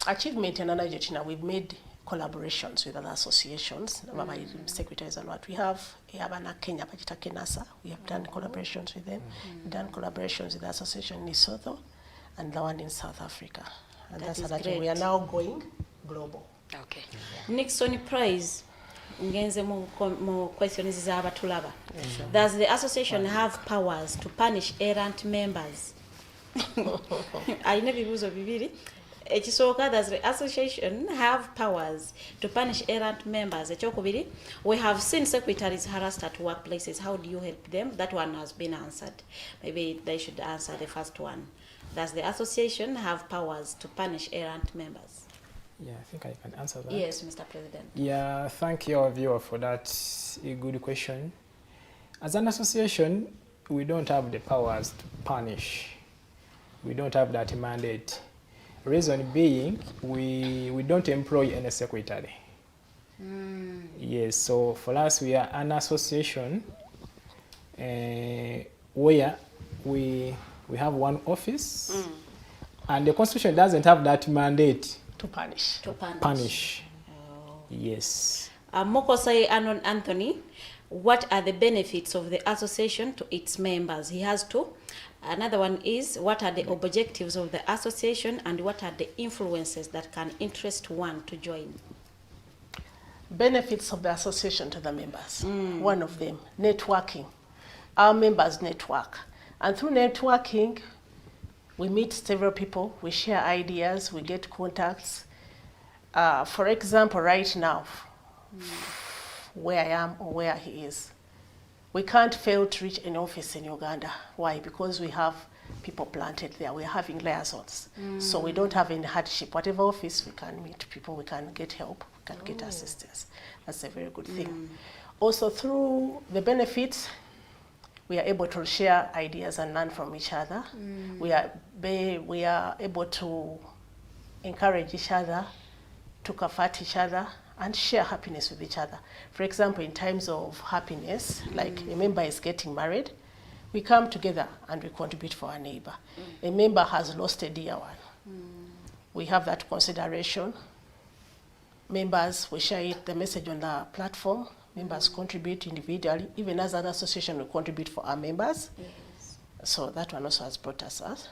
achievement and another, we've made collaborations with other associations, secretaries and what we have. Kenya, Kenasa, we have done collaborations with them. We've done collaborations with the association in Lesotho and the one in South Africa. And that's another. We are now going global. Okay. Nixon Prize. Ngenze mu questions z'abatulaba. Does the association have powers to punish errant members? Alina bibuzo bibiri. Ekisooka, does the association have powers to punish errant members? Ekyokubiri, we have seen secretaries harassed at workplaces. How do you help them? That one has been answered. Maybe they should answer the first one. Does the association have powers to punish errant members? Yeah, I think I can answer that. Yes, Mr. President. Yeah, thank you, viewer, for that good question. As an association, we don't have the powers to punish. We don't have that mandate. Reason being, we don't employ any secretary. Yes, so for us, we are an association where we have one office, and the constitution doesn't have that mandate to punish. Yes. Mokosai Anon Anthony, what are the benefits of the association to its members? He has two. Another one is, what are the objectives of the association and what are the influences that can interest one to join? Benefits of the association to the members. One of them, networking. Our members network. And through networking, we meet several people, we share ideas, we get contacts. For example, right now, where I am or where he is, we can't fail to reach an office in Uganda. Why? Because we have people planted there. We're having liaisons. So we don't have any hardship. Whatever office, we can meet people, we can get help, we can get assistance. That's a very good thing. Also, through the benefits, we are able to share ideas and learn from each other. We are able to encourage each other, to comfort each other, and share happiness with each other. For example, in times of happiness, like a member is getting married, we come together and we contribute for our neighbor. A member has lost a dear one. We have that consideration. Members, we share the message on the platform. Members contribute individually. Even as an association, we contribute for our members. So that one also has brought us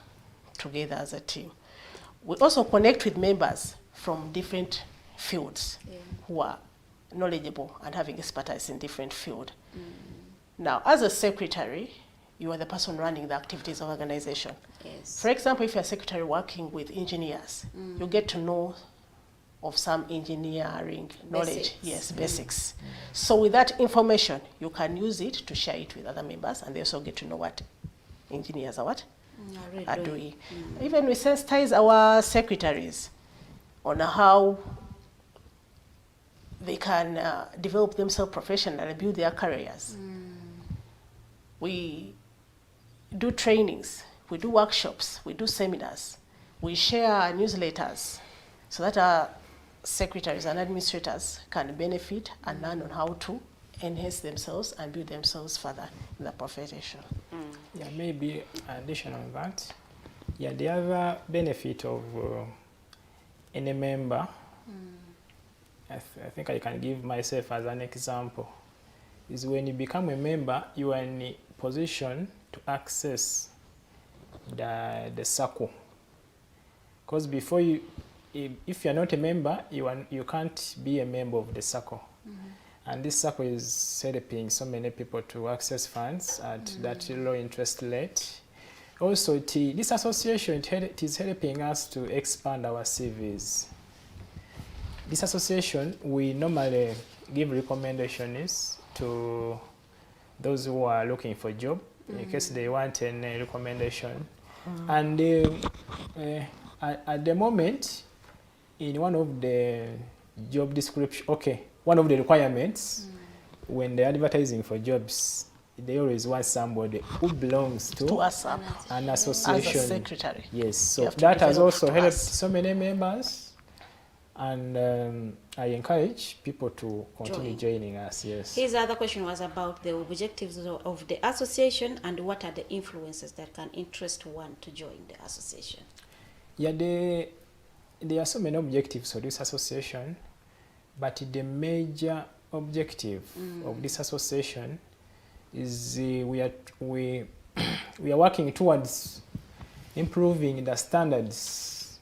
together as a team. We also connect with members from different fields who are knowledgeable and having expertise in different fields. Now, as a secretary, you are the person running the activities of organization. For example, if you're a secretary working with engineers, you get to know of some engineering knowledge. Basics. So with that information, you can use it to share it with other members, and they also get to know what engineers are doing. Even we sensitize our secretaries on how they can develop themselves professionally and build their careers. We do trainings, we do workshops, we do seminars, we share newsletters so that our secretaries and administrators can benefit and learn on how to enhance themselves and build themselves further in the profession. Yeah, maybe addition on that. Yeah, the other benefit of any member, I think I can give myself as an example, is when you become a member, you are in a position to access the circle. Because before if you're not a member, you can't be a member of the circle. And this circle is helping so many people to access funds at that low interest rate. Also, this association it is helping us to expand our CVs. This association, we normally give recommendations to those who are looking for a job, in case they want a recommendation. And at the moment, in one of the job description, one of the requirements, when they're advertising for jobs, they always want somebody who belongs to an association. As a secretary. Yes, so that has also helped so many members. And I encourage people to continue joining us, yes. His other question was about the objectives of the association and what are the influences that can interest one to join the association. Yeah, there are so many objectives of this association, but the major objective of this association is we are working towards improving the standards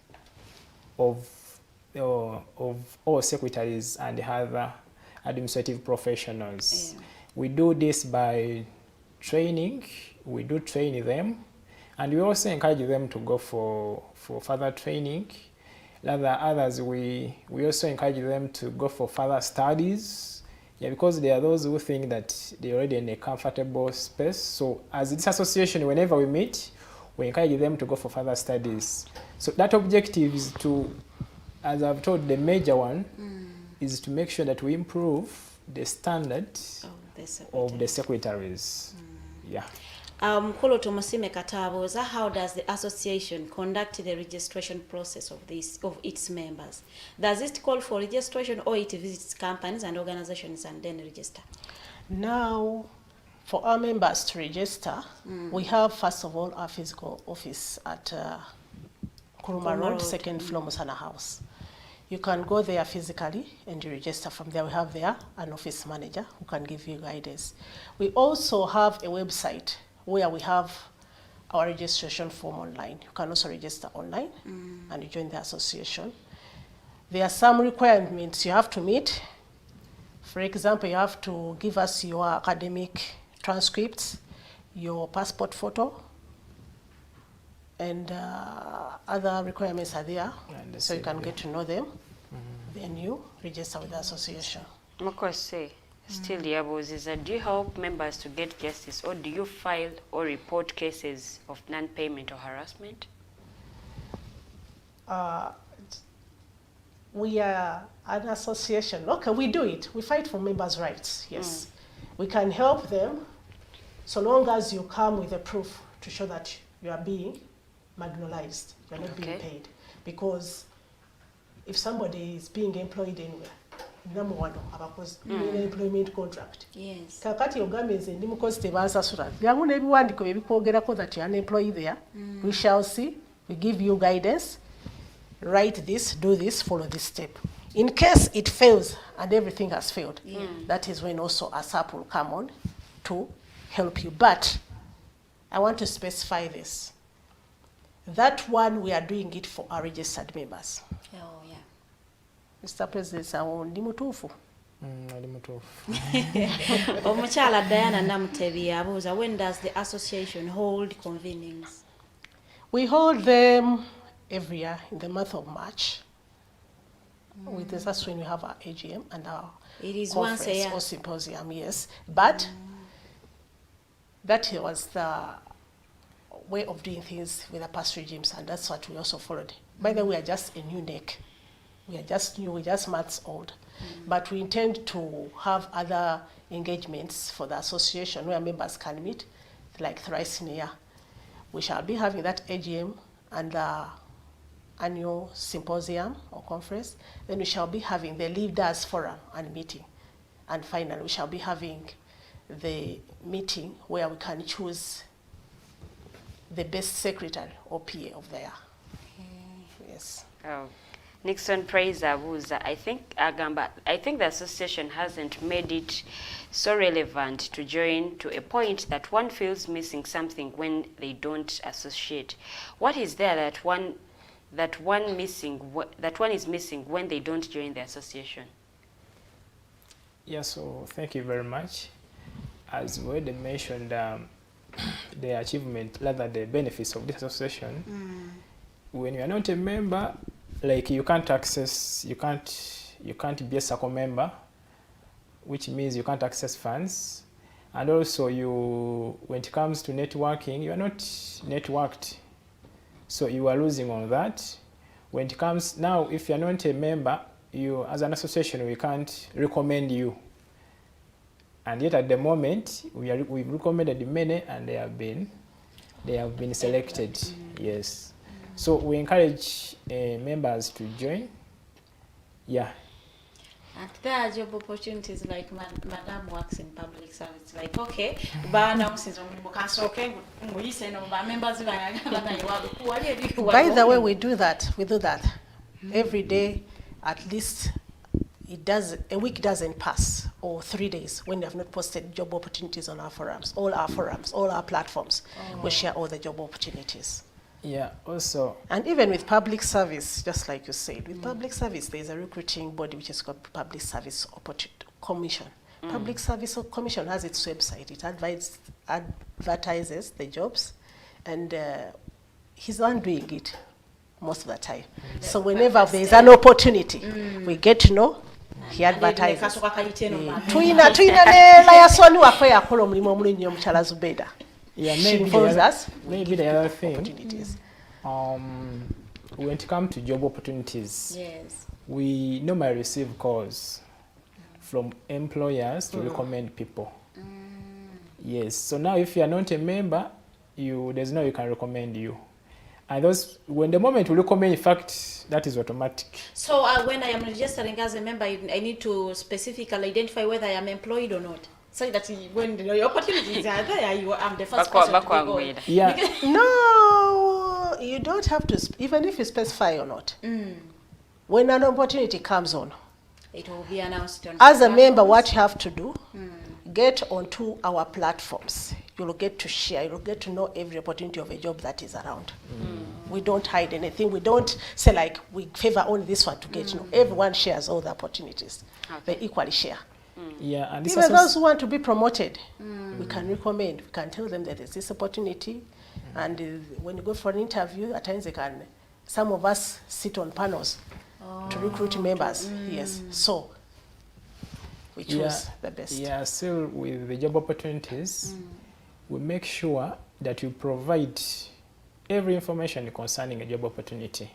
of all secretaries and other administrative professionals. We do this by training. We do train them, and we also encourage them to go for further training. Others, we also encourage them to go for further studies. Yeah, because there are those who think that they're already in a comfortable space. So as this association, whenever we meet, we encourage them to go for further studies. So that objective is to, as I've told, the major one is to make sure that we improve the standard of the secretaries. Yeah. Kolo Tomosime Katabo, how does the association conduct the registration process of its members? Does it call for registration, or it visits companies and organizations and then register? Now, for our members to register, we have, first of all, our physical office at Kuruma Road, second floor, Musana House. You can go there physically and you register from there. We have there an office manager who can give you guidance. We also have a website where we have our registration form online. You can also register online and you join the association. There are some requirements you have to meet. For example, you have to give us your academic transcripts, your passport photo, and other requirements are there, so you can get to know them. Then you register with the association. Makose, still Yabuziza, do you help members to get justice, or do you file or report cases of non-payment or harassment? We are an association. Okay, we do it. We fight for members' rights, yes. We can help them so long as you come with a proof to show that you are being marginalized, you are not being paid. Because if somebody is being employed anywhere, number one, employment contract. Yes. Kakati ogameze ndi mukozi tebansasula. Byamuna ebiwandiko ebikwogerako that you are unemployed there. We shall see. We give you guidance. Write this, do this, follow this step. In case it fails and everything has failed, that is when also ASAPU will come on to help you. But I want to specify this. That one, we are doing it for our registered members. Oh, yeah. Mr. President, ndi mutuufu. Ali mutuufu. Omuchala Diana Namutebi abuuza, when does the association hold convenings? We hold them every year in the month of March. That's when we have our AGM and our it is once a year or symposium, yes. But that was the way of doing things with the past regimes, and that's what we also followed. By the way, we are just a new neck. We are just new, we're just months old. But we intend to have other engagements for the association where members can meet, like thrice in a year. We shall be having that AGM and the annual symposium or conference. Then we shall be having the leaders forum and meeting. And finally, we shall be having the meeting where we can choose the best secretary or PA of the year. Yes. Oh. Nixon Praise Abuza, I think the association hasn't made it so relevant to join to a point that one feels missing something when they don't associate. What is there that one is missing when they don't join the association? Yeah, so thank you very much. As we already mentioned, the achievement, rather the benefits of this association, when you are not a member, like you can't be a SACCO member, which means you can't access funds. And also when it comes to networking, you are not networked. So you are losing on that. When it comes now, if you're not a member, you as an association, we can't recommend you. And yet at the moment, we've recommended many and they have been selected. Yes. So we encourage members to join. Yeah. And there are job opportunities like Madam works in public service. Like, okay, by the way, we do that. We do that every day. At least a week doesn't pass, or 3 days when they have not posted job opportunities on our forums, all our platforms. We share all the job opportunities. Yeah, also. And even with public service, just like you said, with public service, there's a recruiting body which is called Public Service Commission. Public Service Commission has its website. It advertises the jobs, and he's the one doing it most of the time. So whenever there's an opportunity, we get to know. He advertises. Yeah, maybe the other thing, when it comes to job opportunities, yes, we normally receive calls from employers to recommend people. Yes. So now if you are not a member, there's no you can recommend you. And when the moment we recommend, in fact, that is automatic. So when I am registering as a member, I need to specifically identify whether I am employed or not. So that when the opportunities are there, I'm the first person to be going. Yeah. No, you don't have to, even if you specify or not. When an opportunity comes on, it will be announced on as a member, what you have to do, get onto our platforms. You'll get to share, you'll get to know every opportunity of a job that is around. We don't hide anything. We don't say like we favor only this one to get. No, everyone shares all the opportunities. They equally share. Yeah, and even those who want to be promoted, we can recommend. We can tell them that there's this opportunity, and when you go for an interview, at times some of us sit on panels to recruit members. Yes, so we choose the best. Yeah, still with the job opportunities, we make sure that you provide every information concerning a job opportunity,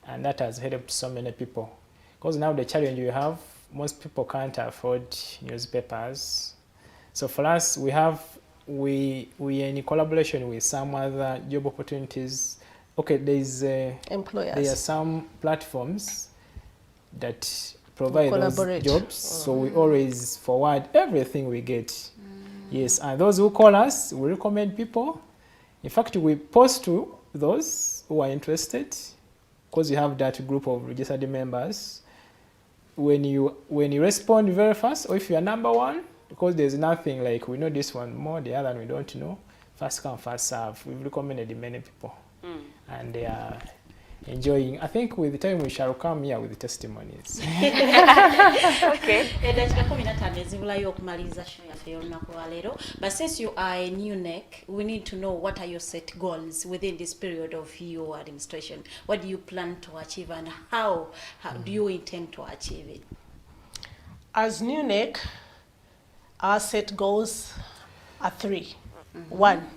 and that has helped so many people. Because now the challenge you have, most people can't afford newspapers. So for us, we are in collaboration with some other job opportunities. Okay, employers. There are some platforms that provide those jobs, so we always forward everything we get. Yes, and those who call us, we recommend people. In fact, we post to those who are interested, because you have that group of registered members. When you respond very fast, or if you are number one, because there's nothing like we know this one more, the other one we don't know, first come, first serve. We've recommended many people, and they are enjoying. I think with the time we shall come here with the testimonies. Okay. But since you are a new NEC, we need to know what are your set goals within this period of your administration. What do you plan to achieve, and how do you intend to achieve it? As new NEC, our set goals are three. One,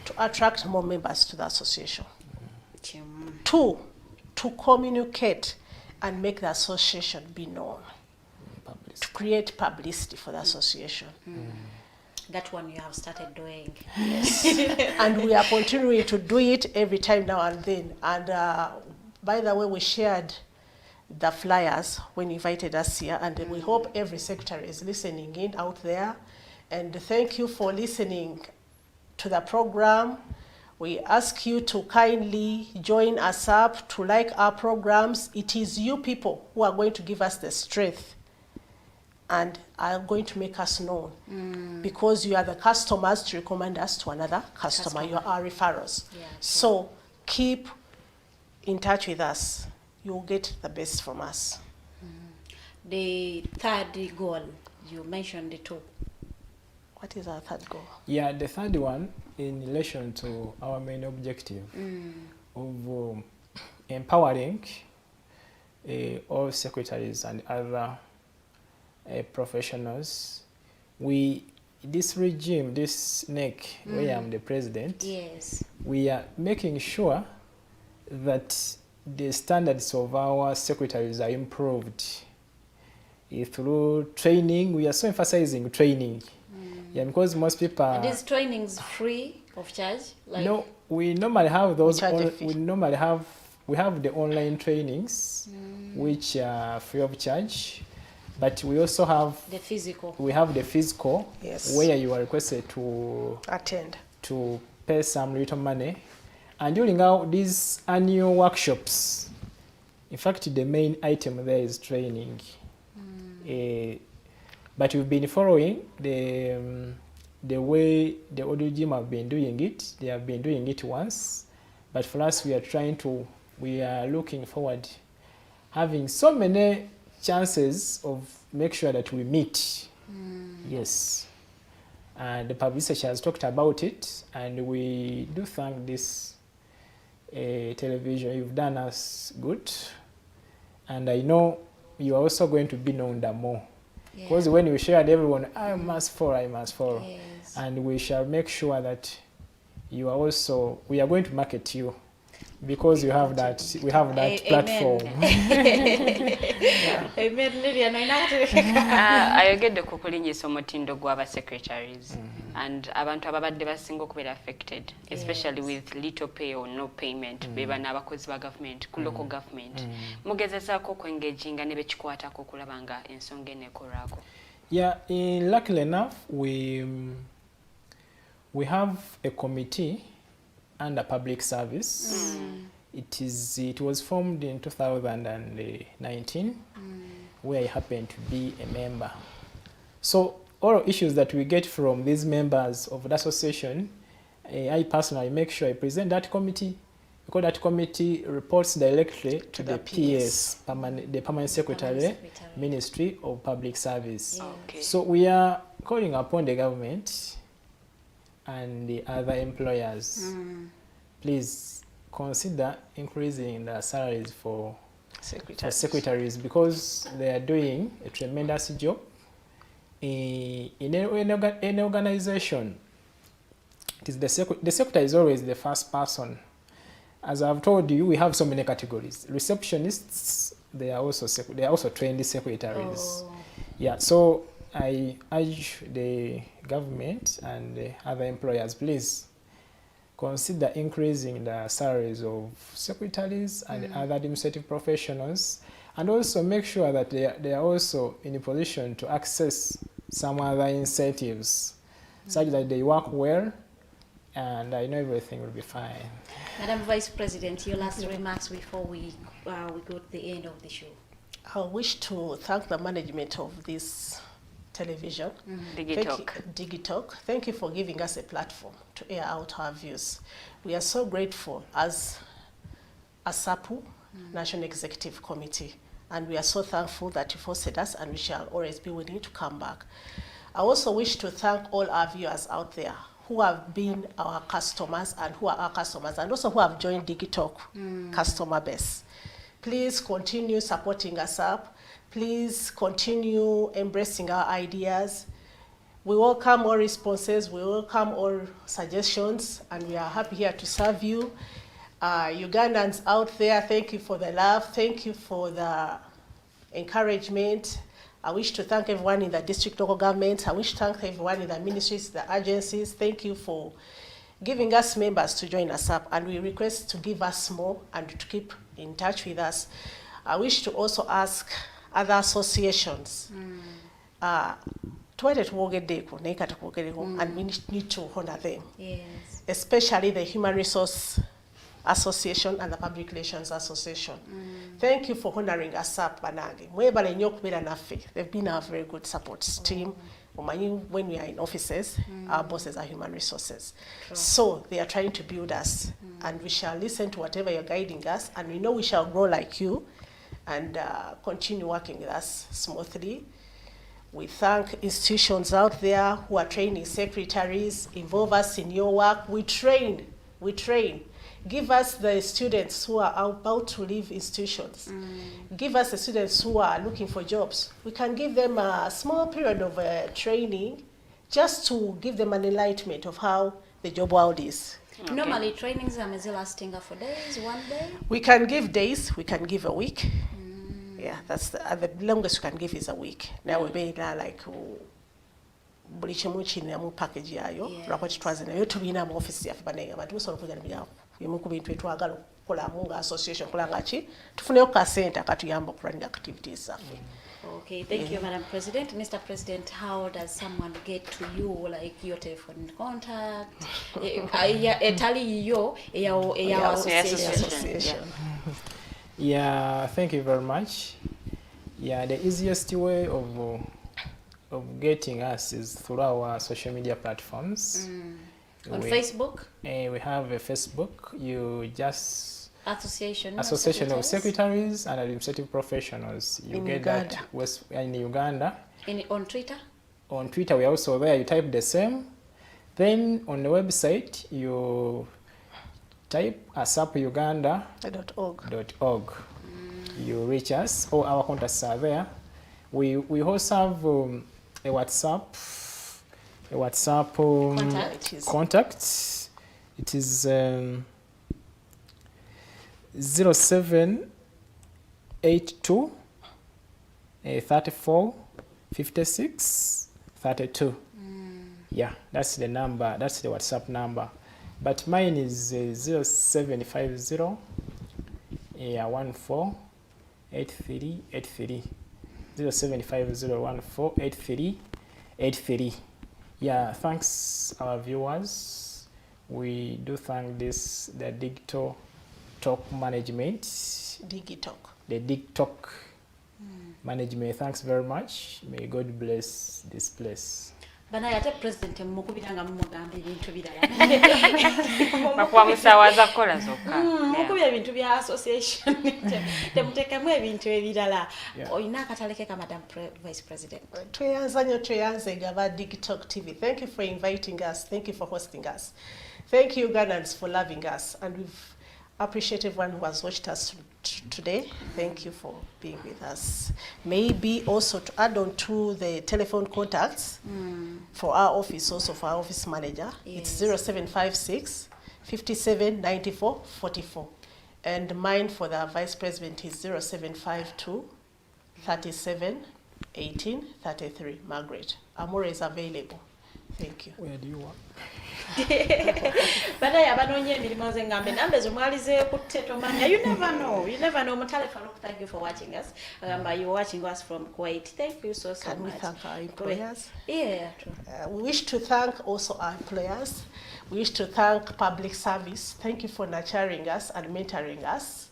to attract more members to the association. 2, to communicate and make the association be known. To create publicity for the association. That one you have started doing. Yes. And we are continuing to do it every time now and then. And by the way, we shared the flyers when you invited us here, and we hope every secretary is listening in out there. And thank you for listening to the program. We ask you to kindly join us up, to like our programs. It is you people who are going to give us the strength and are going to make us known, because you are the customers to recommend us to another customer. You are our referrals. Yeah, so keep in touch with us. You'll get the best from us. The third goal, you mentioned the 2. What is our third goal? Yeah, the third one, in relation to our main objective of empowering all secretaries and other professionals. This regime, this NEC, where I'm the president, yes, we are making sure that the standards of our secretaries are improved through training. We are so emphasizing training. Yeah, because most people are these trainings free of charge? Like no, we normally have those. We have the online trainings, which are free of charge, but we also have the physical. We have the physical, yes, where you are requested to attend, to pay some little money, and during these annual workshops, in fact, the main item there is training. But we've been following the way the audio gym have been doing it. They have been doing it once, but for us, we are looking forward having so many chances of make sure that we meet. Yes, and the publicity has talked about it, and we do thank this television. You've done us good, and I know you are also going to be known more. Because when you shared everyone, I must follow, yes, and we shall make sure that you are also, we are going to market you, because you have that, we have that platform. Ayogedde ku kulinnyisa omutindo gw'aba secretaries and abantu ababadde basinga okubeera affected, especially with little pay or no payment, beba n'abakozi ba government ku local government. Mugezezaako okwengeginga ne bekikwatako okulaba nga ensonga eno ekolwako. Yeah, luckily enough, we have a committee under public service. It was formed in 2019, where I happened to be a member. So all issues that we get from these members of the association, I personally make sure I present that committee, because that committee reports directly to the PS, the Permanent Secretary, Ministry of Public Service. Okay. So we are calling upon the government and the other employers, please consider increasing the salaries for secretaries, because they are doing a tremendous job in an organization. It is the secretary is always the first person. As I've told you, we have so many categories. Receptionists, they are also trained secretaries. Yeah, so I urge the government and the other employers, please consider increasing the salaries of secretaries and other administrative professionals, and also make sure that they are also in a position to access some other incentives, such that they work well, and I know everything will be fine. Madam Vice President, your last remarks before we go to the end of the show. I wish to thank the management of this television, Digitalk. Thank you for giving us a platform to air out our views. We are so grateful as ASAPU, National Executive Committee, and we are so thankful that you hosted us, and we shall always be willing to come back. I also wish to thank all our viewers out there who have been our customers and who are our customers, and also who have joined Digitalk customer base. Please continue supporting us up. Please continue embracing our ideas. We welcome all responses, we welcome all suggestions, and we are happy here to serve you. Ugandans out there, thank you for the love, thank you for the encouragement. I wish to thank everyone in the district local government. I wish to thank everyone in the ministries, the agencies. Thank you for giving us members to join us up, and we request to give us more and to keep in touch with us. I wish to also ask other associations. And we need to honor them. Yes. Especially the Human Resource Association and the Public Relations Association. Thank you for honoring us up, Bangi. They've been a very good support team. When we are in offices, our bosses are human resources. So they are trying to build us, and we shall listen to whatever you're guiding us, and we know we shall grow like you and continue working with us smoothly. We thank institutions out there who are training secretaries, involve us in your work. We train. Give us the students who are about to leave institutions. Give us the students who are looking for jobs. We can give them a small period of training just to give them an enlightenment of how the job world is. Okay. Normally, trainings are lasting for days, 1 day? We can give days, we can give a week. Yeah, that's the longest we can give is a week. Now we be like buli kimu kirinamu package yayo lwako kitwaze nayo tulina mu office yaffe banenga abantu musobola okuja nabira yemu ku bintu etwagala okukolamu nga association kulanga ki tufuneyo ka center katuyamba okulwanira activities zaffe. Okay, thank you, Madam President. Mr. President, how does someone get to you, like your telephone contact? Association. Yeah, thank you very much. Yeah, the easiest way of getting us is through our social media platforms. On Facebook? We have a Facebook. You just Association of Secretaries and Administrative Professionals. You in get Uganda. That in Uganda. On Twitter? On Twitter, we're also there. You type the same. Then on the website, you type asapuganda.org. You reach us. All our contacts are there. We also have a WhatsApp contact. It is 0782 34 56 32. Yeah, that's the number, that's the WhatsApp number. But mine is 0750 14 8383. 0750 14 8383. Yeah, thanks our viewers. We do thank the Digital Talk Management. Digitalk. The Digitalk Management. Thanks very much. May God bless this place. Bana yate president mukubitanga mugambe bintu birala. Bakwa musawaza kola zokka. Mukubira bintu bya association. Temutekamu ebintu ebirala. Oyina akataleke ka Madam Vice President. Tweyanze gaba Digitalk TV. Thank you for inviting us. Thank you for hosting us. Thank you Ugandans for loving us, and we've appreciate everyone who has watched us today. Thank you for being with us. Maybe also to add on to the telephone contacts for our office, also for our office manager, it's 0756 57 94 44. And mine for the Vice President is 0752 37 18 33. Margaret. Amore is available. Thank you. Where do you work? But I have no you never know. You never know. Thank you for watching us. You're watching us from Kuwait. Thank you so much. Can we thank our employers? Yeah. We wish to thank also our employers. We wish to thank public service. Thank you for nurturing us and mentoring us.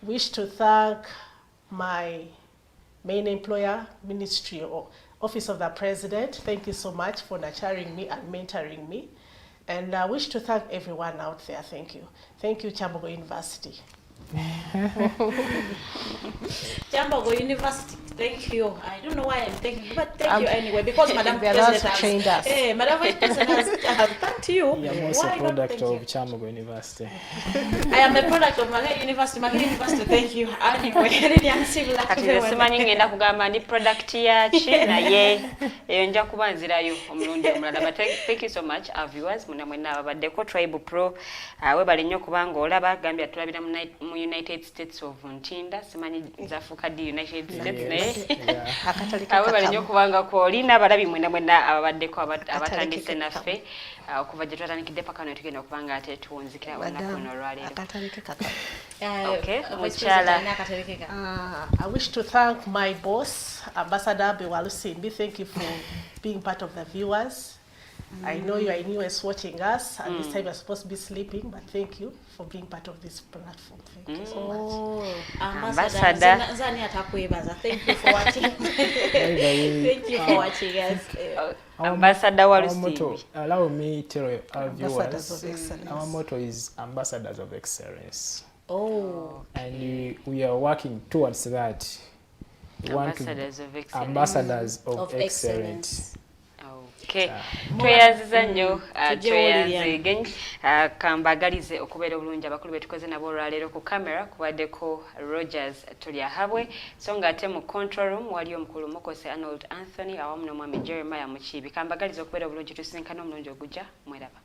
We wish to thank my main employer, Ministry or Office of the President. Thank you so much for nurturing me and mentoring me. And I wish to thank everyone out there. Thank you. Thank you, Chambogo University. Chambogo University, thank you. I don't know why I'm thanking you, but thank you anyway, because Madam President has trained us. Madam Vice President has thanked you. Yeah, I'm also a product of Chambogo University. I am a product of Margaret University. Margaret University, thank you. Anyway, simanyi ngenda kugamba ndi product ya China ye nja kubanzirayo omulundi omulala. But thank you so much our viewers. Muna mwena ababaddeko Tribe Pro webale nnyo kubanga olaba gambya tulabira mu United States of Ntinda simanyi zafuka di United States naye webale nnyo kubanga ko olina abalabi mwena ababaddeko abatandise naffe okuva gye twatandikidde paka no tugenda okubanga ate tuwunzikira olunaku olwaleero. Okay, I wish to thank my boss, Ambassador Bewalusimbi. Thank you for being part of the viewers. I know you are in US watching us, and this time you're supposed to be sleeping, but thank you for being part of this platform. Thank you so much. Ambassador. Thank you for watching. Thank you for watching us. Ambassador Walusimbi. Allow me to tell our viewers, our motto is Ambassadors of Excellence. Oh. And we are working towards that. Ambassadors of Excellence. Ambassadors of Excellence. Okay. Tweyaziza nnyo tweyazigenyi kambagalize okubeera obulungi abakulu betukoze nabo olwaleero ku kamera kubaddeko Rogers Tulyahabwe so nga ate mu control room wali omukulu Mokose Arnold Anthony awamu n'omwami Jeremiah Mukiibi kambagalize okubeera obulungi tusinkana omulungi ogujja mweraba.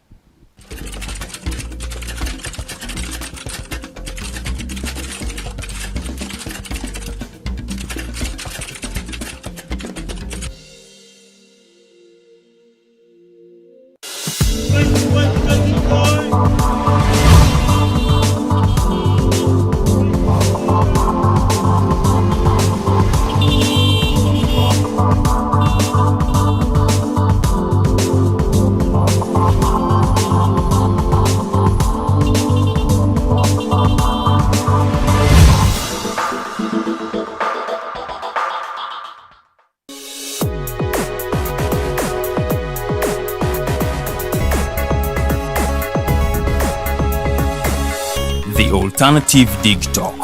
The Alternative Dig Talk.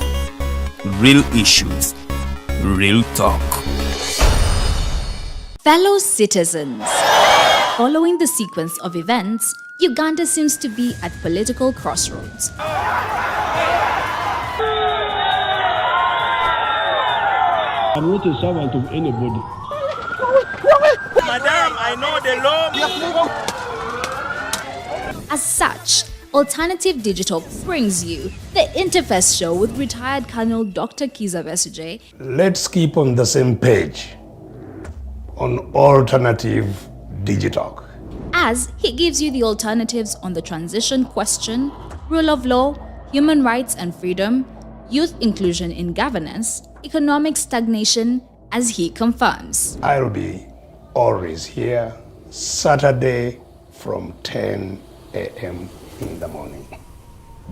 Real issues, real talk. Fellow citizens, following the sequence of events, Uganda seems to be at political crossroads. I'm not a servant of anybody. Madam, I know the law. As such, Alternative Digital brings you the Interface Show with retired Colonel Dr. Kiza Besuje. Let's keep on the same page on Alternative Digital, as he gives you the alternatives on the transition question, rule of law, human rights and freedom, youth inclusion in governance, economic stagnation, as he confirms. I'll be always here Saturday from 10 a.m. in the morning.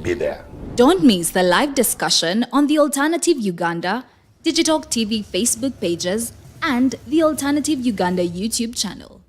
Be there. Don't miss the live discussion on the Alternative Uganda, Digitalk TV Facebook pages, and the Alternative Uganda YouTube channel.